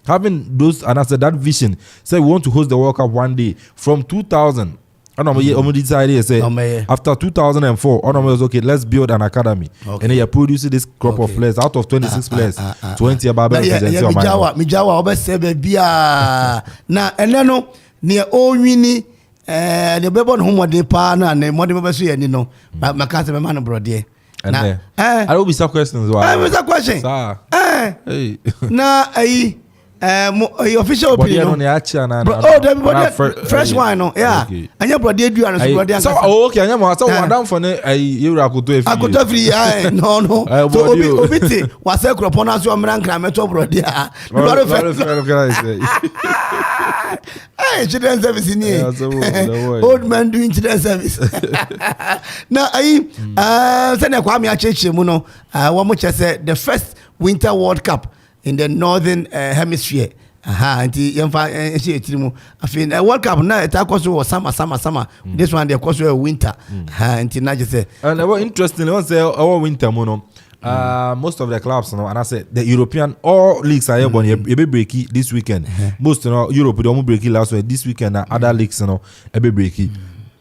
Having those and I said that vision. Say we want to host the World Cup one day from 2000. Decided say after 2004 was okay, let's build an academy and then you produce this crop of players out of 26 players 20 about Mijawa obese bia na eneno ne onwini the bebo no homode pa na ne mode bebeso ye ni no makase be man brode na I will be some questions why question hey na official opinion. Fresh wine, no, yeah. And your brother do and so okay, and your so madam for you akuto free, no. So obiti was a cropona so amran krameto brother. Hey, children service in here. Old man doing children service. Now, send a Kwame Acheche Muno. One much say the first Winter World Cup in the Northern Hemisphere. Anti Yamfa I feel a World Cup now. It was summer. This one they course winter. Anti Naja say. And what interesting, I say our winter Muno. Most of the clubs, you know, and I said the European all leagues are born. You be breaky this weekend. Most, you know, Europe they almost breaky last week. This weekend, other leagues, you know, be breaky.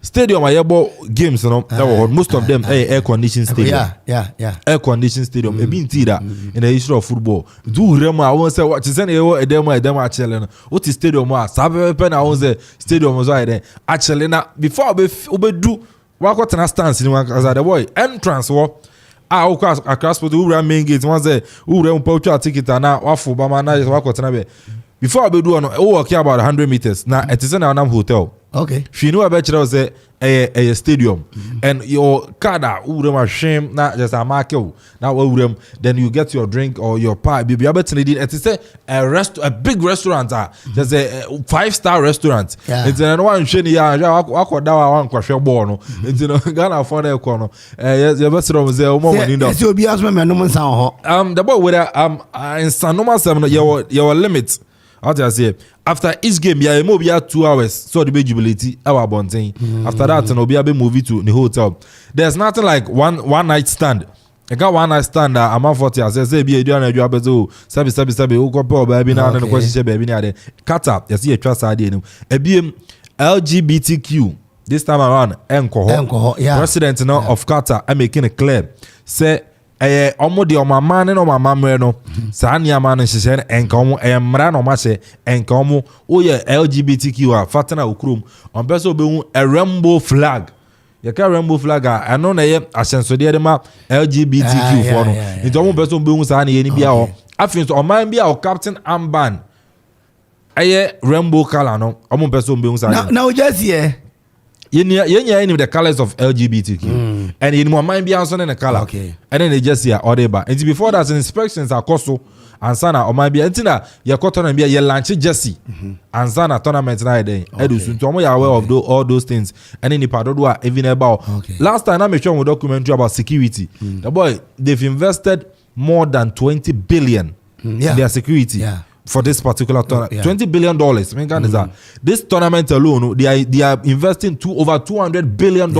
Stadium are games, you know. That was most of them air conditioned stadium. Yeah. Air conditioned stadium. A been that in the history of football. Do Rema, I won't say what you say. A demo actually. What is stadium was? Sabe pen. I won't say stadium was right there. Actually, now before we do what na stance in one as the boy entrance war. Across the Ura main gate, one say, Ura Pocha ticket and now off for Bama is walk whatever. Before I be doing, okay, about 100 meters. Now, it is an hotel. Okay. She knew about you was a stadium. And your card, Ura shame, not just a market. Now, then you get your drink or your pie. Be able to need it. It is a big restaurant. There's a 5-star restaurant. It's an one shiny. I got that one question born. It's in Ghana for the corner. Yes, the best room is a moment. Yes, you'll be as my no sound. The boy with in San Norman 7, your limits. How do I say? After each game, yeah, you 2 hours. So the jubility, our bonting. After that, and be able movie to the hotel. There's nothing like one night stand. I got one night stand. I'm 40. I say, be a job. Sabi. Who go poor baby now? And the question, baby now. Cut up. You see a trust idea. A BM LGBTQ. This time around, Enkoho, president of Qatar, I'm making it clear. Say. Omodi o mama ne no mama mre no saa nia ma no hyehyɛ enkomo mra no ma hye enkomo o ye LGBTQ a fatana okrum on pese obehu a rainbow flag ye ka rainbow flag a no na ye ahyensode de ma LGBTQ for no nti omo pese obehu saa ne ye ni bia ho afin so oman bia o captain armband aye rainbow color no omo pese obehu saa now just here you the colors of LGBTQ and in my mind be answer in the color and then they just see all day and before that inspections are costo and sana or might be antina your cotton and be a launch jersey and sana tournament night day soon to aware of all those things and in the part even about last time I'm showing a documentary about security the boy they've invested more than 20 billion in their security for this particular tournament, $20 billion. I mean, that this tournament alone, they are investing over $200 billion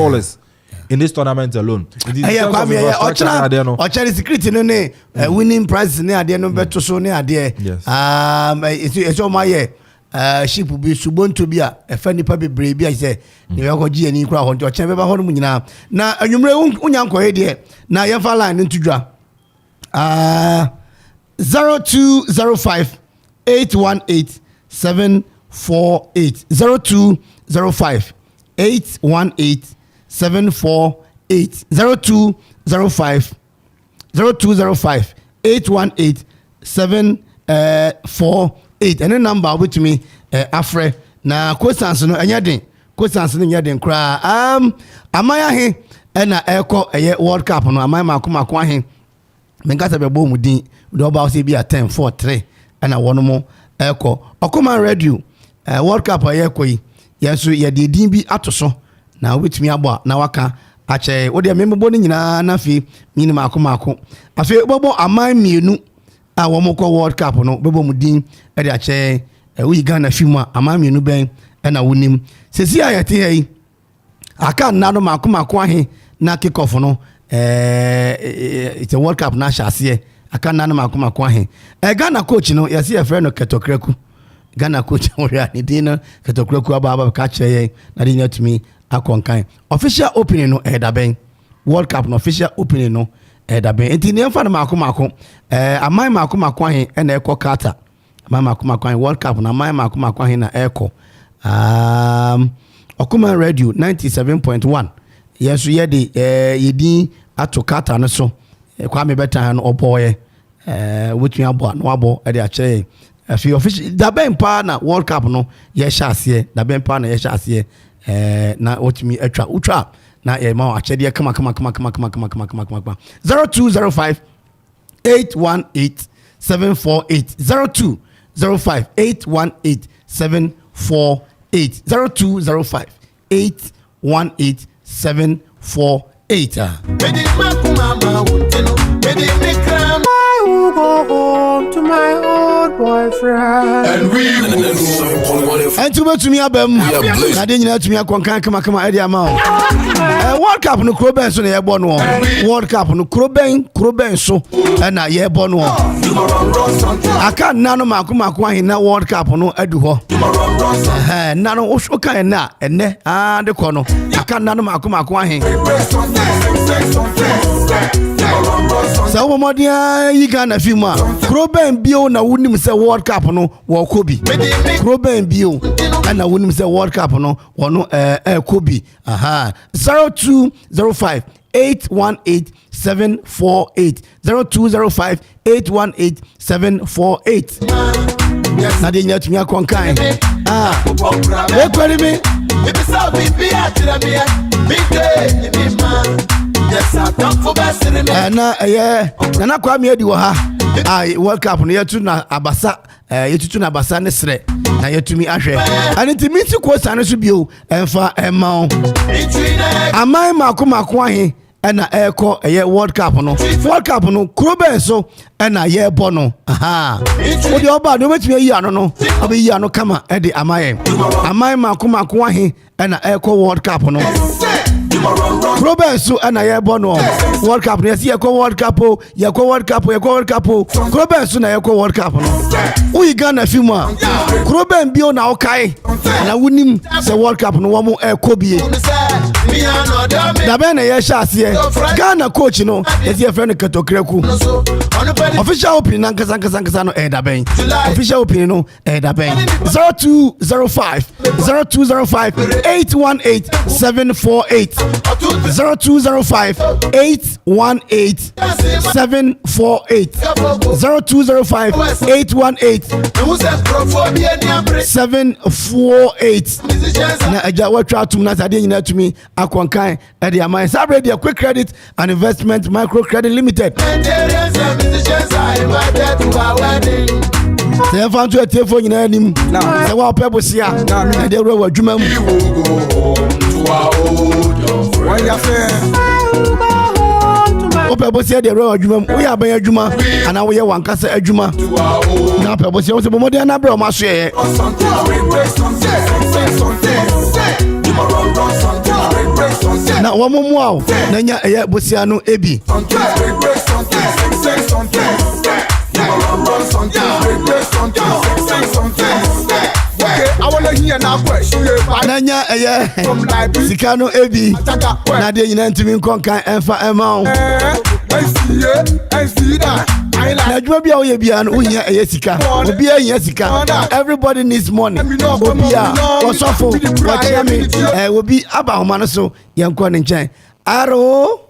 in this tournament alone. Security winning prizes near the number to so near there. It's all my ship will be subon to be a funny puppy baby. I say, you are going to any crowd to a chamber home now. Now, you may uncle here. Now, you have a line into draw 0205 818-748 0205 818-748 0205 818-748 and the number with me afre na questions no anyadin questions no nyadin kra amaya he na eko World Cup no amaya makoma he menkata be bo mudin do ba say be 10-4-3 and I want more echo Okoman Radio World Cup yi yenso ye de din bi atoso na with me abo na waka ache wo de membo ni nyina na fi mini mako afi bobo aman mienu a wo moko World Cup no bebo mu din e de ache we Ghana film aman mienu ben na wonim sesi ayete yi aka na do mako ahe na kick off no it's a World Cup na shase aka nanu makoma he Ghana coach no yesi e friend no ketokreku Ghana coach ori ani din no ketokreku aba ka cheye na din yatumi akonkan official opening no edaben World Cup no official opening no edaben enti ne mfa na makoma amai makoma he na ekọ Qatar amai makoma he World Cup na amai makoma he na ekọ Okoman Radio 97.1 yeso ye de yedin ato Qatar no so Kwame better no oboye which me abo no abo e dey ache afi official da ben pa na World Cup no ye hya ase da ben pa na ye hya ase na otimi atwa utwa na ye ma achede kama 0205 818 748 0205 818 748 0205 818 748 I will go home to my old boyfriend. And we will go. And to me abem na de nyina tumi akonkan kama edi ama World Cup no Kroben so na ye bo no World Cup no Kroben so na ye bo no aka nano mako ahin na World Cup no adu ho nano o kan na enne de ko no aka nano mako ahin sa wo modia yi Ghana film a Kroben bio na wonim se World Cup no wo kobi Kroben bio na wonim se World Cup no wono kobi 0205 818 748 0205 818 748 na de nya tumi akonkan e kwari mi If it's all be atira me big day be man. Yes, I don't for best in me. Na kwa mi edi wo ha World Cup no yetu na abasa yetutu na abasa ne sre na yetumi ahwe ani timiti ko sane so bio emfa emma amai mako ahe na eko World Cup no Kroben so na ye bo no wo de oba no betumi yi ano no obi yi ano kama e de amai mako ahe na eko World Cup no Kroben so na ye bo no World Cup yes ye ko World Cup Kroben so na ye ko World Cup no uyi Ghana film a Kroben bio na okai na wunim se World Cup no wo mo ekobie da ben na ye hya ase Ghana coach no yes ye friend Katokreku official opening na nkasa no da ben official opening no da ben 0205 818 748 0205 818 748 0205 818 748 na aja watwa tum na sade nyina tumi akonkan e de amai sabre de quick credit and investment micro credit limited se fan to telefone nyina nim se wa pe bosia na de ro wadwuma mu Ope bosia de ro adwuma wo ya ban adwuma ana wo ye wankasa adwuma na pe bosia wo se bomode na bra o maso ye na wo momu aw na nya eye bosia no ebi Nanya eye sikano ebi na de nyina ntimi nkonkan emfa emao na djuma bia wo ye bia no uhia eye sika obi ehia sika everybody needs money obi a osofo wachiami obi aba homa no so yenko ne nchen aro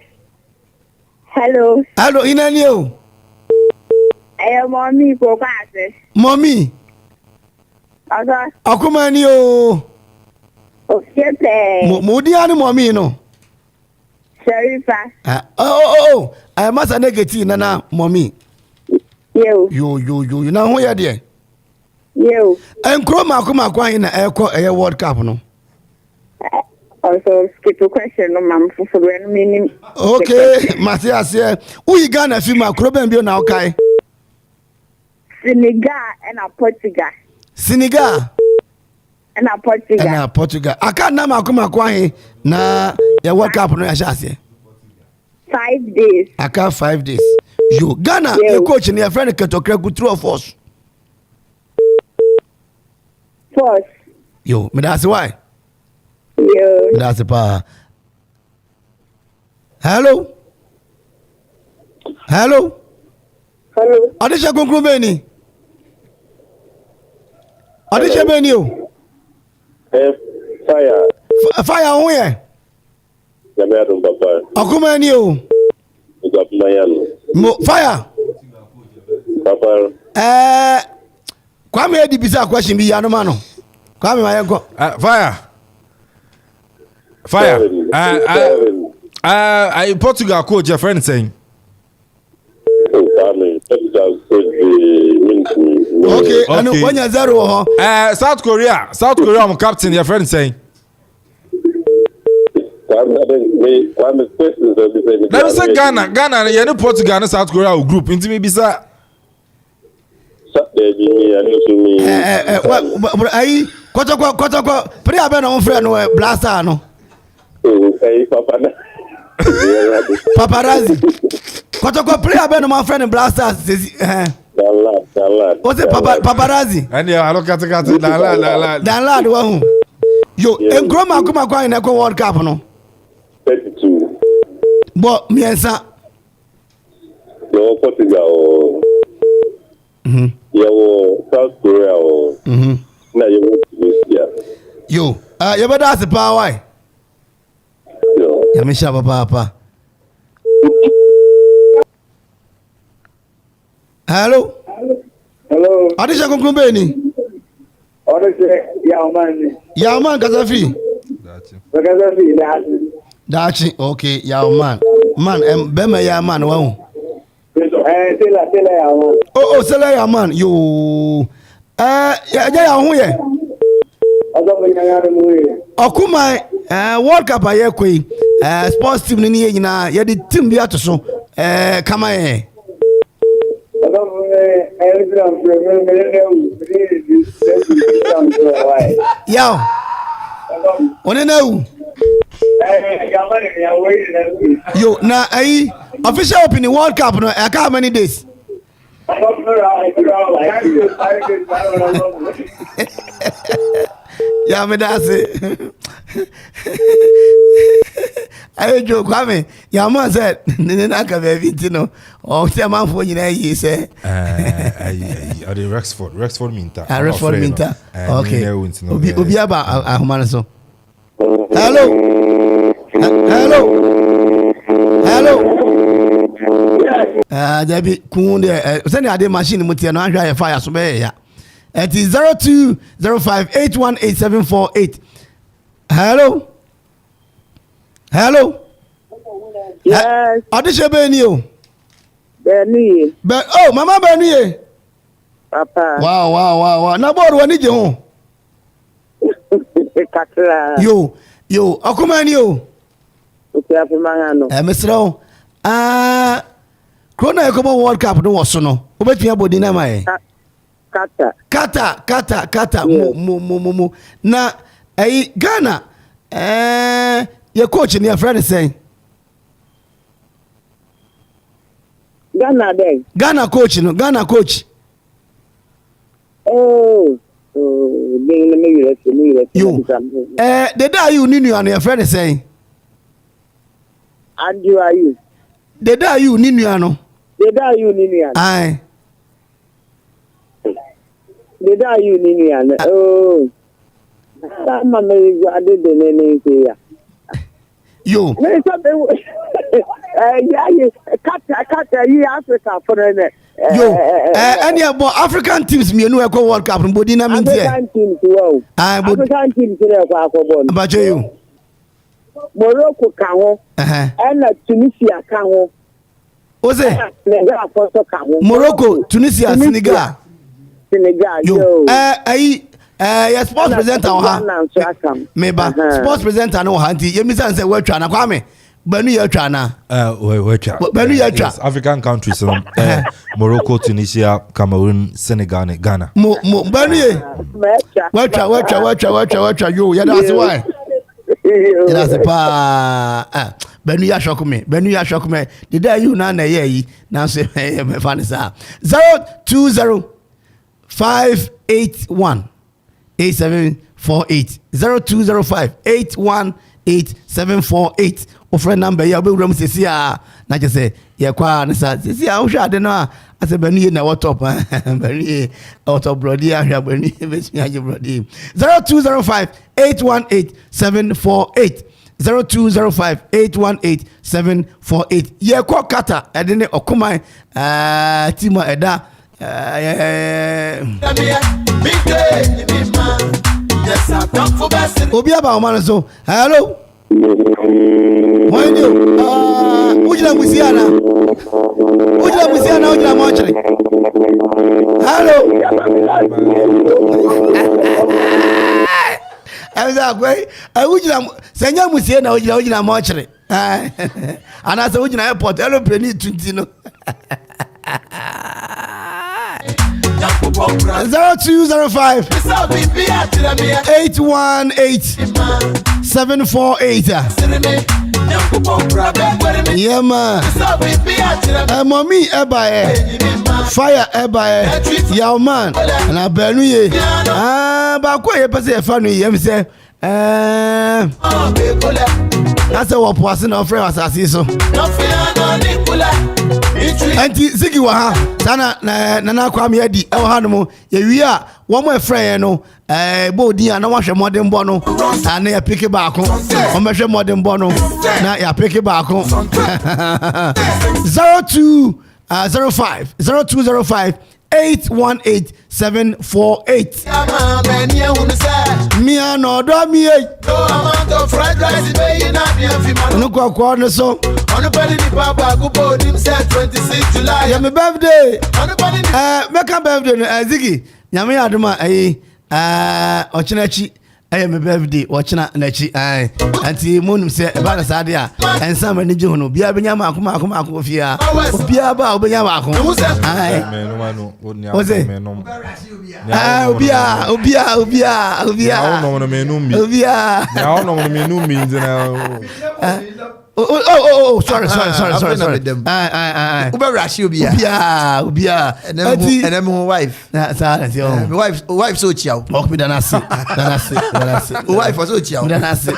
hello inani o mommy ko kwase mommy Okoman o Modi ani mommy no Sharifa I must a negative nana mommy yo na ho ye de yo enkro makoma kwan na eko World Cup no also skip a question no mam for meaning okay Matias uyi Ghana film akroben bio na okai Senegal and Portugal Senegal and Portugal aka na makoma kwan na ya World Cup no ya shase 5 days aka 5 days yo Ghana the coach ni friend Katokreku true of us force yo me that's why yo that's pa hello Adisha konkro beni Adisha beni o fire ho ye ya me adun papa Okoman ni o Mo fire papa Kwame edi bisa question bi yano mano. Kwame mayenko. Fire. I Portugal coach your friend saying. Okay, and when you're 0 South Korea I'm captain your friend saying. Let me say Ghana you know Portugal and South Korea group into me bisa. Ai kwatokwa pre abe na friend no blaster no. Paparazzi. Kwatokwa pre abe na friend blaster What's it, paparazzi? And yeah, I look at Danlad, one. Yo, and Grandma Akwaaba in Echo World Cup, no? 32. But me and sir. Yo, Portugal. Yo, South Korea. Now you want to Tunisia. Yo, you better ask the power why? Yo. Yamisha Papa. Hello. Hello. Adisha Kumbeni. Odisha Yaman. Yaman Kazafi. Kazafi Dachi. Okay, Yaman. Man, Bema Yaman. Wow. Tela Yaman. Oh, Sela Yaman. Yo. Yeah. Okoman World Cup aye koi. Sports team ni nyina ye di team bi atoso. Kama ye. Yo. Onena Yo, na official opening World Cup no how many days? Yeah, me that's it. I joke, Kwame. Your man said, "Nina can be no." Oh, tell man for you, he say. The Rexford Minta. Rexford Minta. Okay. Obi aba ahumana so. Hello. Debbie kunde. Send the machine mutia no ahwa fire so be ya. It is 0205818748. Hello. Yes. Adisha Benio. Benny. Oh, Mama Benny. Papa. Wow. Na board wani je ho. Yo, Okoman yo. Okiafi mangano. Mesro. Corona Ecomo World Cup no was no. Obetumi abodi na mai. Kata. Mo. Na Ghana. Your coach and your friend saying Ghana coach. Oh, you. The day you Ninu and your friend is saying. And you are you. The day you Ninu. The day you Ninu. Aye. The day you Ninu. Oh. Some of me I did the name here. Yo. Kata you Africa for the yo. Any about African teams me no Eco World Cup body na mean here. African teams wow. African teams there kwa akobon. About you. Morocco ka ho. And Tunisia ka ho. Ose. Morocco, Tunisia, Senegal. Yo. Your sports presenter Meba sports presenter no hanti yemisa say we twa na Kwame banu ye twa na we twa banu ye twa African countries Morocco, Tunisia, Cameroon, Senegal, Ghana banu ye we twa yo ya that's why that's pa banu ya shock me the day you na ye na say me fan say 020-581 8748 0205-818-748 offer number ya be wura sisi a na je say ye kwa na sa sisi a hwa ade no a ase bani na whatop bani auto brody ahwa bani be ya je brody 0205-818-748 0205-818-748 ye kwa kata ede ne Okoman team eda Obi aba man so. Hello. Why do? Ujila musiana. Ujila musiana ujila mochre. Hello. Eza kwai. Ujila senya musiana ujila mochre. Ana sa ujila airport hello plane 20 no. 0205 818-748. Yeah, man. Mommy, fire, your man. And I bear you. But quite a person, funny, say, that's a what person of friends as I so. Anti Ziggy Waha, Sana Nana Kwame Edi, El Hanamo, we are one more friend, no, Bodi and I wash a modern bono, and they pick it back on, or measure modern bono, now you pick it back on 0205 818-748. Me and no do me. No amount of fried rice paying up here. No go corner so. On the body the papa go board him say 26 July. Yeah, my birthday. Make a birthday Ziggy. Nyame aduma ochinachi my birthday watching nachi anti munum say about the sadia and some any juno bia benya makuma akofia bia ba obenya ba ko Oh, sorry. Uber Rashi Ubia. And then my wife. My wife so chiao. Walk me danasi. Wife was so chiao. Danasi.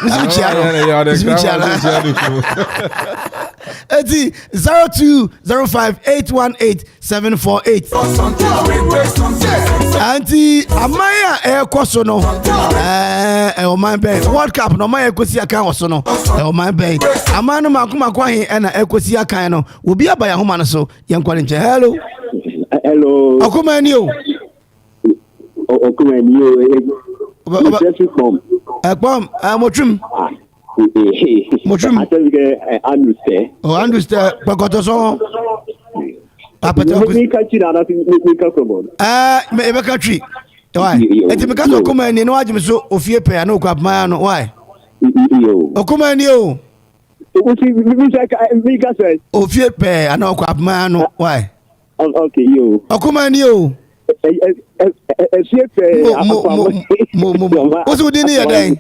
0205-818-748. Auntie Amaya Kosono. Oman Bay. World Cup no Maya Kosia Kawasono. Oman Bay. Amano Makuma Kwahi and Ekosia Kano will be a by a woman so young Qualinche. Hello. Okoman you. Okoman you. Mochum. Understand. Pacotoso. Maybe country. Why? It's because Okoman in Wajim so of your pay. I know Quabman. Why? Okoman you. Oh, fear pay, I know Quabman. Why? Okay, you. Okoman you. What's within here then?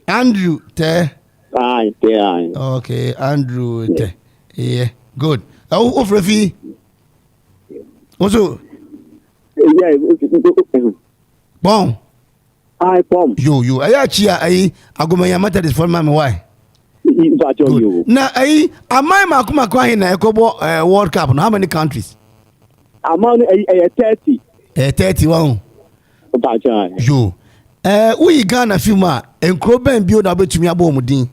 Andrew Te. Okay, Andrew Te. Yeah, good. Oh, Frefi. Also, bon. I pom. You. I go my matter this for my why. Now, am I Makuma Kwahi na Ekobo World Cup? How many countries? I'm on 30. 31. You. We Ghana Fuma and Kroben build up to me about Mudin.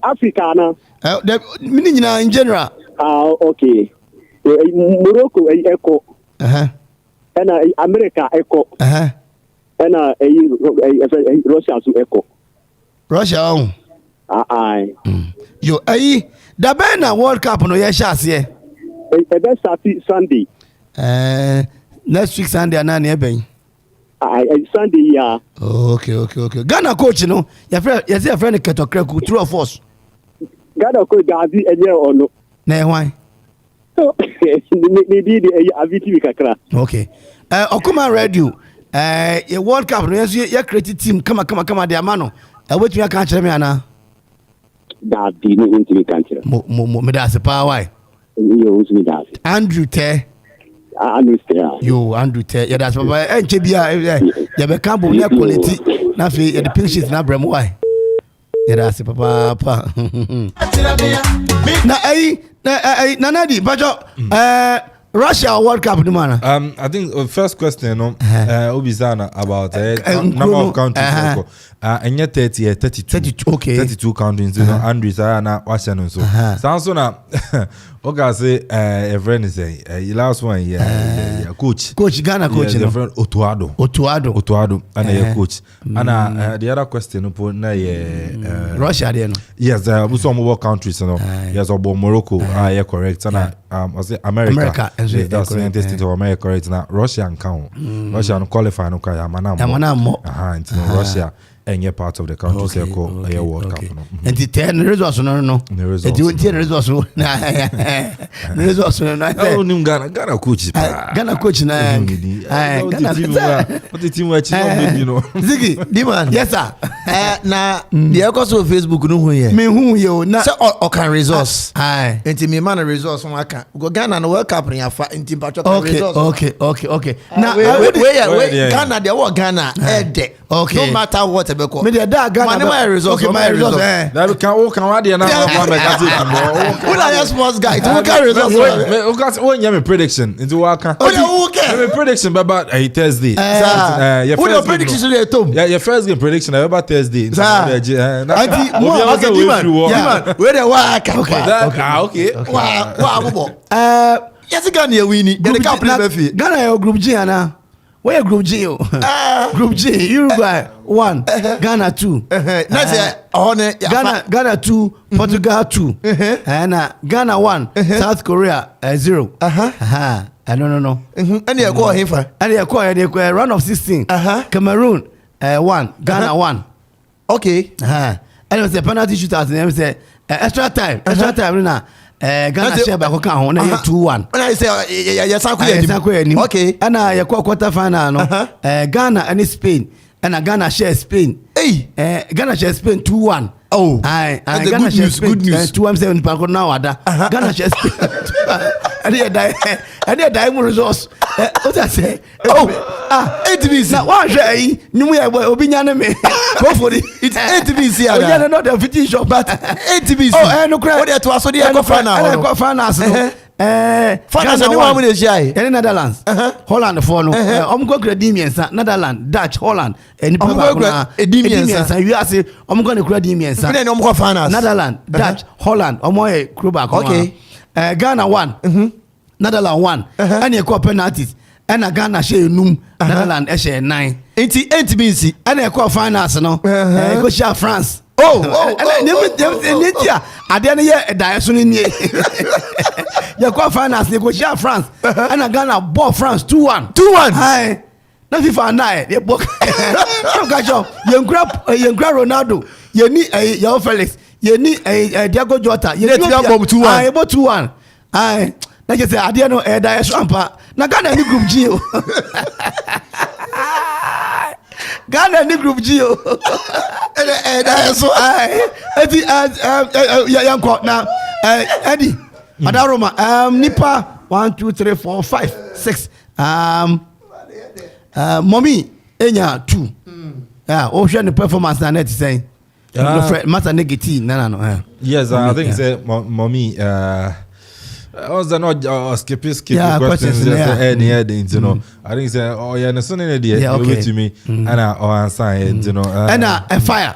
Africana. Meaning in general. Okay. Morocco echo. And America echo. And Russia to echo. Russia. Aye. You the Bena World Cup no yeshas ye. Best Sunday. Next week Sunday and Sunday, yeah. Okay. Ghana coach, you know. Your friend Ketokreku, true or false? Ghana coach Gazi a year or no. Nay, why? Okay. Okoman Radio. Your World Cup, your creative team, come on, dear mano. I wait me a country, Anna. That didn't into the country. That's a power. Why? Andrew Te. Andrew Te. Yeah, that's why. NJBA, you become quality. Nothing, the pictures now, Bram. Why? Yeah, that's a papa. Now, Nanadi, but Russia World Cup no man. I think first question Obizana about number of countries. And yet 32 okay. 32 countries. Andrews na Washington so. Sounds so na okay say a friend say last one coach Ghana coach no friend Otuado and a coach. And the other question na Russia there no. Yes, we some more countries no. Yes, about Morocco correct. And I say America. Yes, that's the state of America correct. Now Russia and count. Russia no qualify no kaya manamo. Russia any part of the country say call a World Cup no. And the 10 results no. The results. The 10 results no. The results no. Oh, Ghana coach. Ghana coach na. Ghana what the team watch you know. Ziggy, Diman. Yes sir. Na the echoes of Facebook no hu here. Me hu yo na say all can resource. Aye. Enti me man resource from aka. Go Ghana no World Cup in afa enti pacho can resource. Okay. Now we Ghana the what Ghana de. Okay. No matter what e be call. Me dey Ghana. My resource. Okay, my resource. That can what dey na one make it. Who are your sports guy? To carry resource. When you prediction into waka. Okay. Prediction about Thursday. Who your prediction today Tom? Yeah, your first game prediction about Thursday. Auntie, where the waka. Okay. Wow. Yes, Ghana you win it. The cup never fit. Ghana your group G na. Where group G? Group G, Uruguay 1, Ghana 2. Ghana 2, Portugal 2. And Ghana 1, South Korea 0. No. And you go here for? And you go round of 16. Cameroon 1, Ghana 1. Okay. And it was a penalty shootout. And it was extra time. Now. Ghana share by Kokan on 2-1. When I say okay. And I quarter final no. Ghana and Spain. And Ghana share Spain. Hey. Ghana share Spain 2-1. Oh. And Ghana share Spain. Good news. 2-7 pa now ada. Ghana share Spain. And they die more resource. What I say? Oh. 8BC. Now one share no obinyane me. Go for it. It's 8BC. Oh yeah, not the 50 shop but 8BC. Oh, no cry. What they to so they go final. Finals no. Finals any one we dey in Netherlands. Holland for no. Go credit miensa. Netherlands, Dutch, Holland. Any people na miensa. You are say go na credit miensa. Then go finals. Netherlands, Dutch, Holland. E crew back. Okay. Ghana 1. Netherlands 1. And you call penalties. And Ghana share num. Netherlands share 9. 8BC. And you call finals no. Go share France. Oh. At the end of the year, you call finance, they go share France. And Ghana bought France 2-1. 2-1. Aye. Not FIFA now. They book. You grab Ronaldo. You need your Felix. You need Diego Jota. You need 2-1. Aye, about 2-1. Aye. Like you say, I didn't know Dias Rampa. Now Ghana any group G. Ghana ni group G. So Eddie now Eddie Adaroma Nipa 1 2 3 4 5 6 mommy enya 2 oh share the performance na net saying matter negative no yes I think say mommy also not skipping questions just any headings, you know. I think say oh yeah, the son in the over to me and I answer you know. And fire.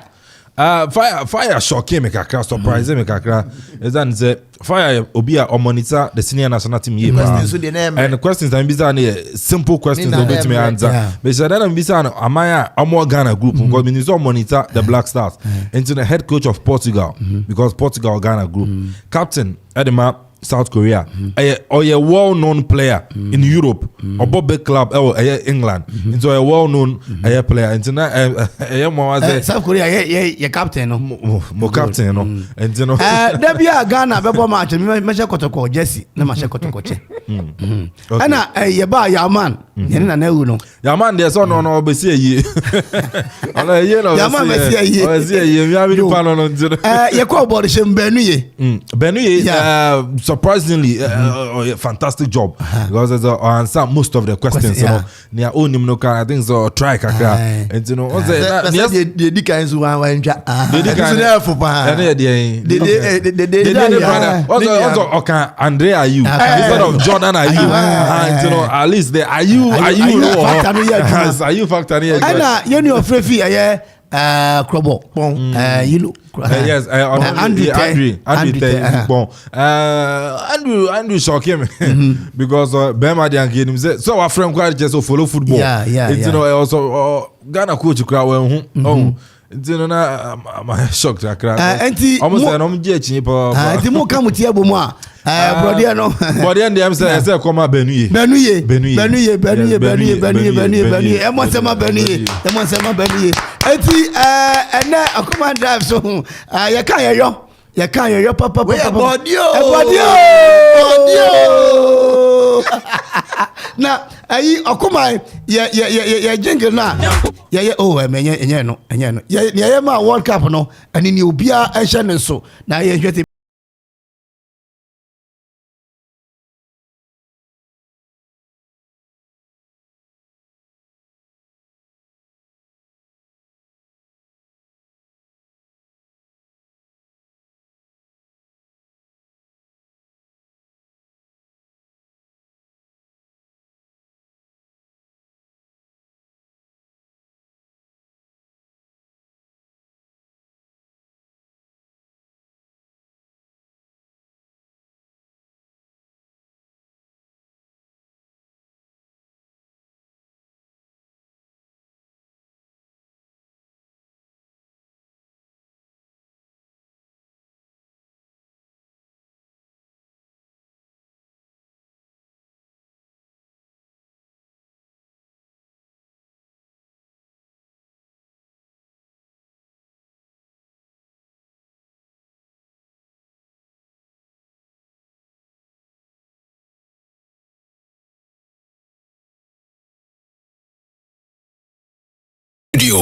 Fire shocking me kakra, surprising me kakra. Is that say fire obia or monitor the senior national team here. And the questions I'm busy simple questions over to me answer. But so that I'm busy Amaya Amo Ghana group because we need to monitor the Black Stars into the head coach of Portugal because Portugal Ghana group captain Edema South Korea, or a well-known player in Europe, or Bob club, or England, into a well-known player. Into South Korea, yeah, captain, no captain, no. And you know, there be a Ghana bebo match. Measure kotoko Jesse, no measure kotoko che. And yeba ya man. yɛne na ewu no yaman de so no no obesi ayi ala ye no yaman mesi ayi obesi ayi mi abi pa no ntino ye call board she Benuye surprisingly fantastic job because as answer most of the questions you know near onim no can I think so try kakra and you know the dikans one the dikans for pa the also okay Andrea are you instead of Jordan are you and you know at least there are you factory ana you know frefi Krobo Yilo yes Andrew shock him because Bema dey again him say so our friend quite just follow football you know also Ghana coach crowd well you know na I'm shocked almost I'm je pa anti mo ka mutia bomu a brother no brother dem say come Benuye emo sema Benuye anti ene Okoman drive so ye kan yo papa bodio na ayi Okoman ye jingle na ye enye no ye ma World Cup no ani ni obia ehye ne so na ye hwete Radio.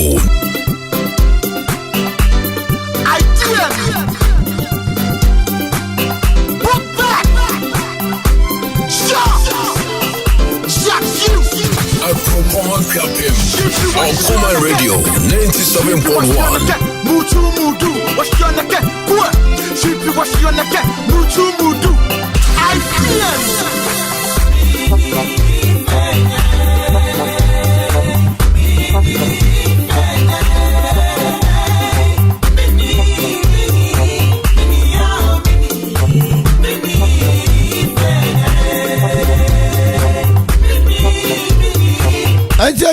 Okoman Radio 97.1. Mutu mudu, what's your neck? What? Simply what's your neck? Mutu mudu. I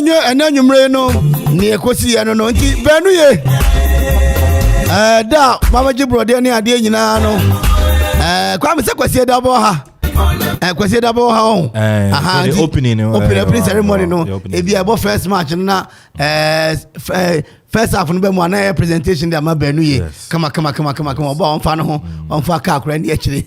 anyo enanyumre no ni ekosi ya no nti Benuye da mama jibrode ni ade nyina no kwa me se kwasi dabo ha kwasi dabo ha on aha the opening ceremony no e bi abo first match na first half no be mo na presentation dey ama Benuye kama oba on fa no ho on fa ka akura ni akire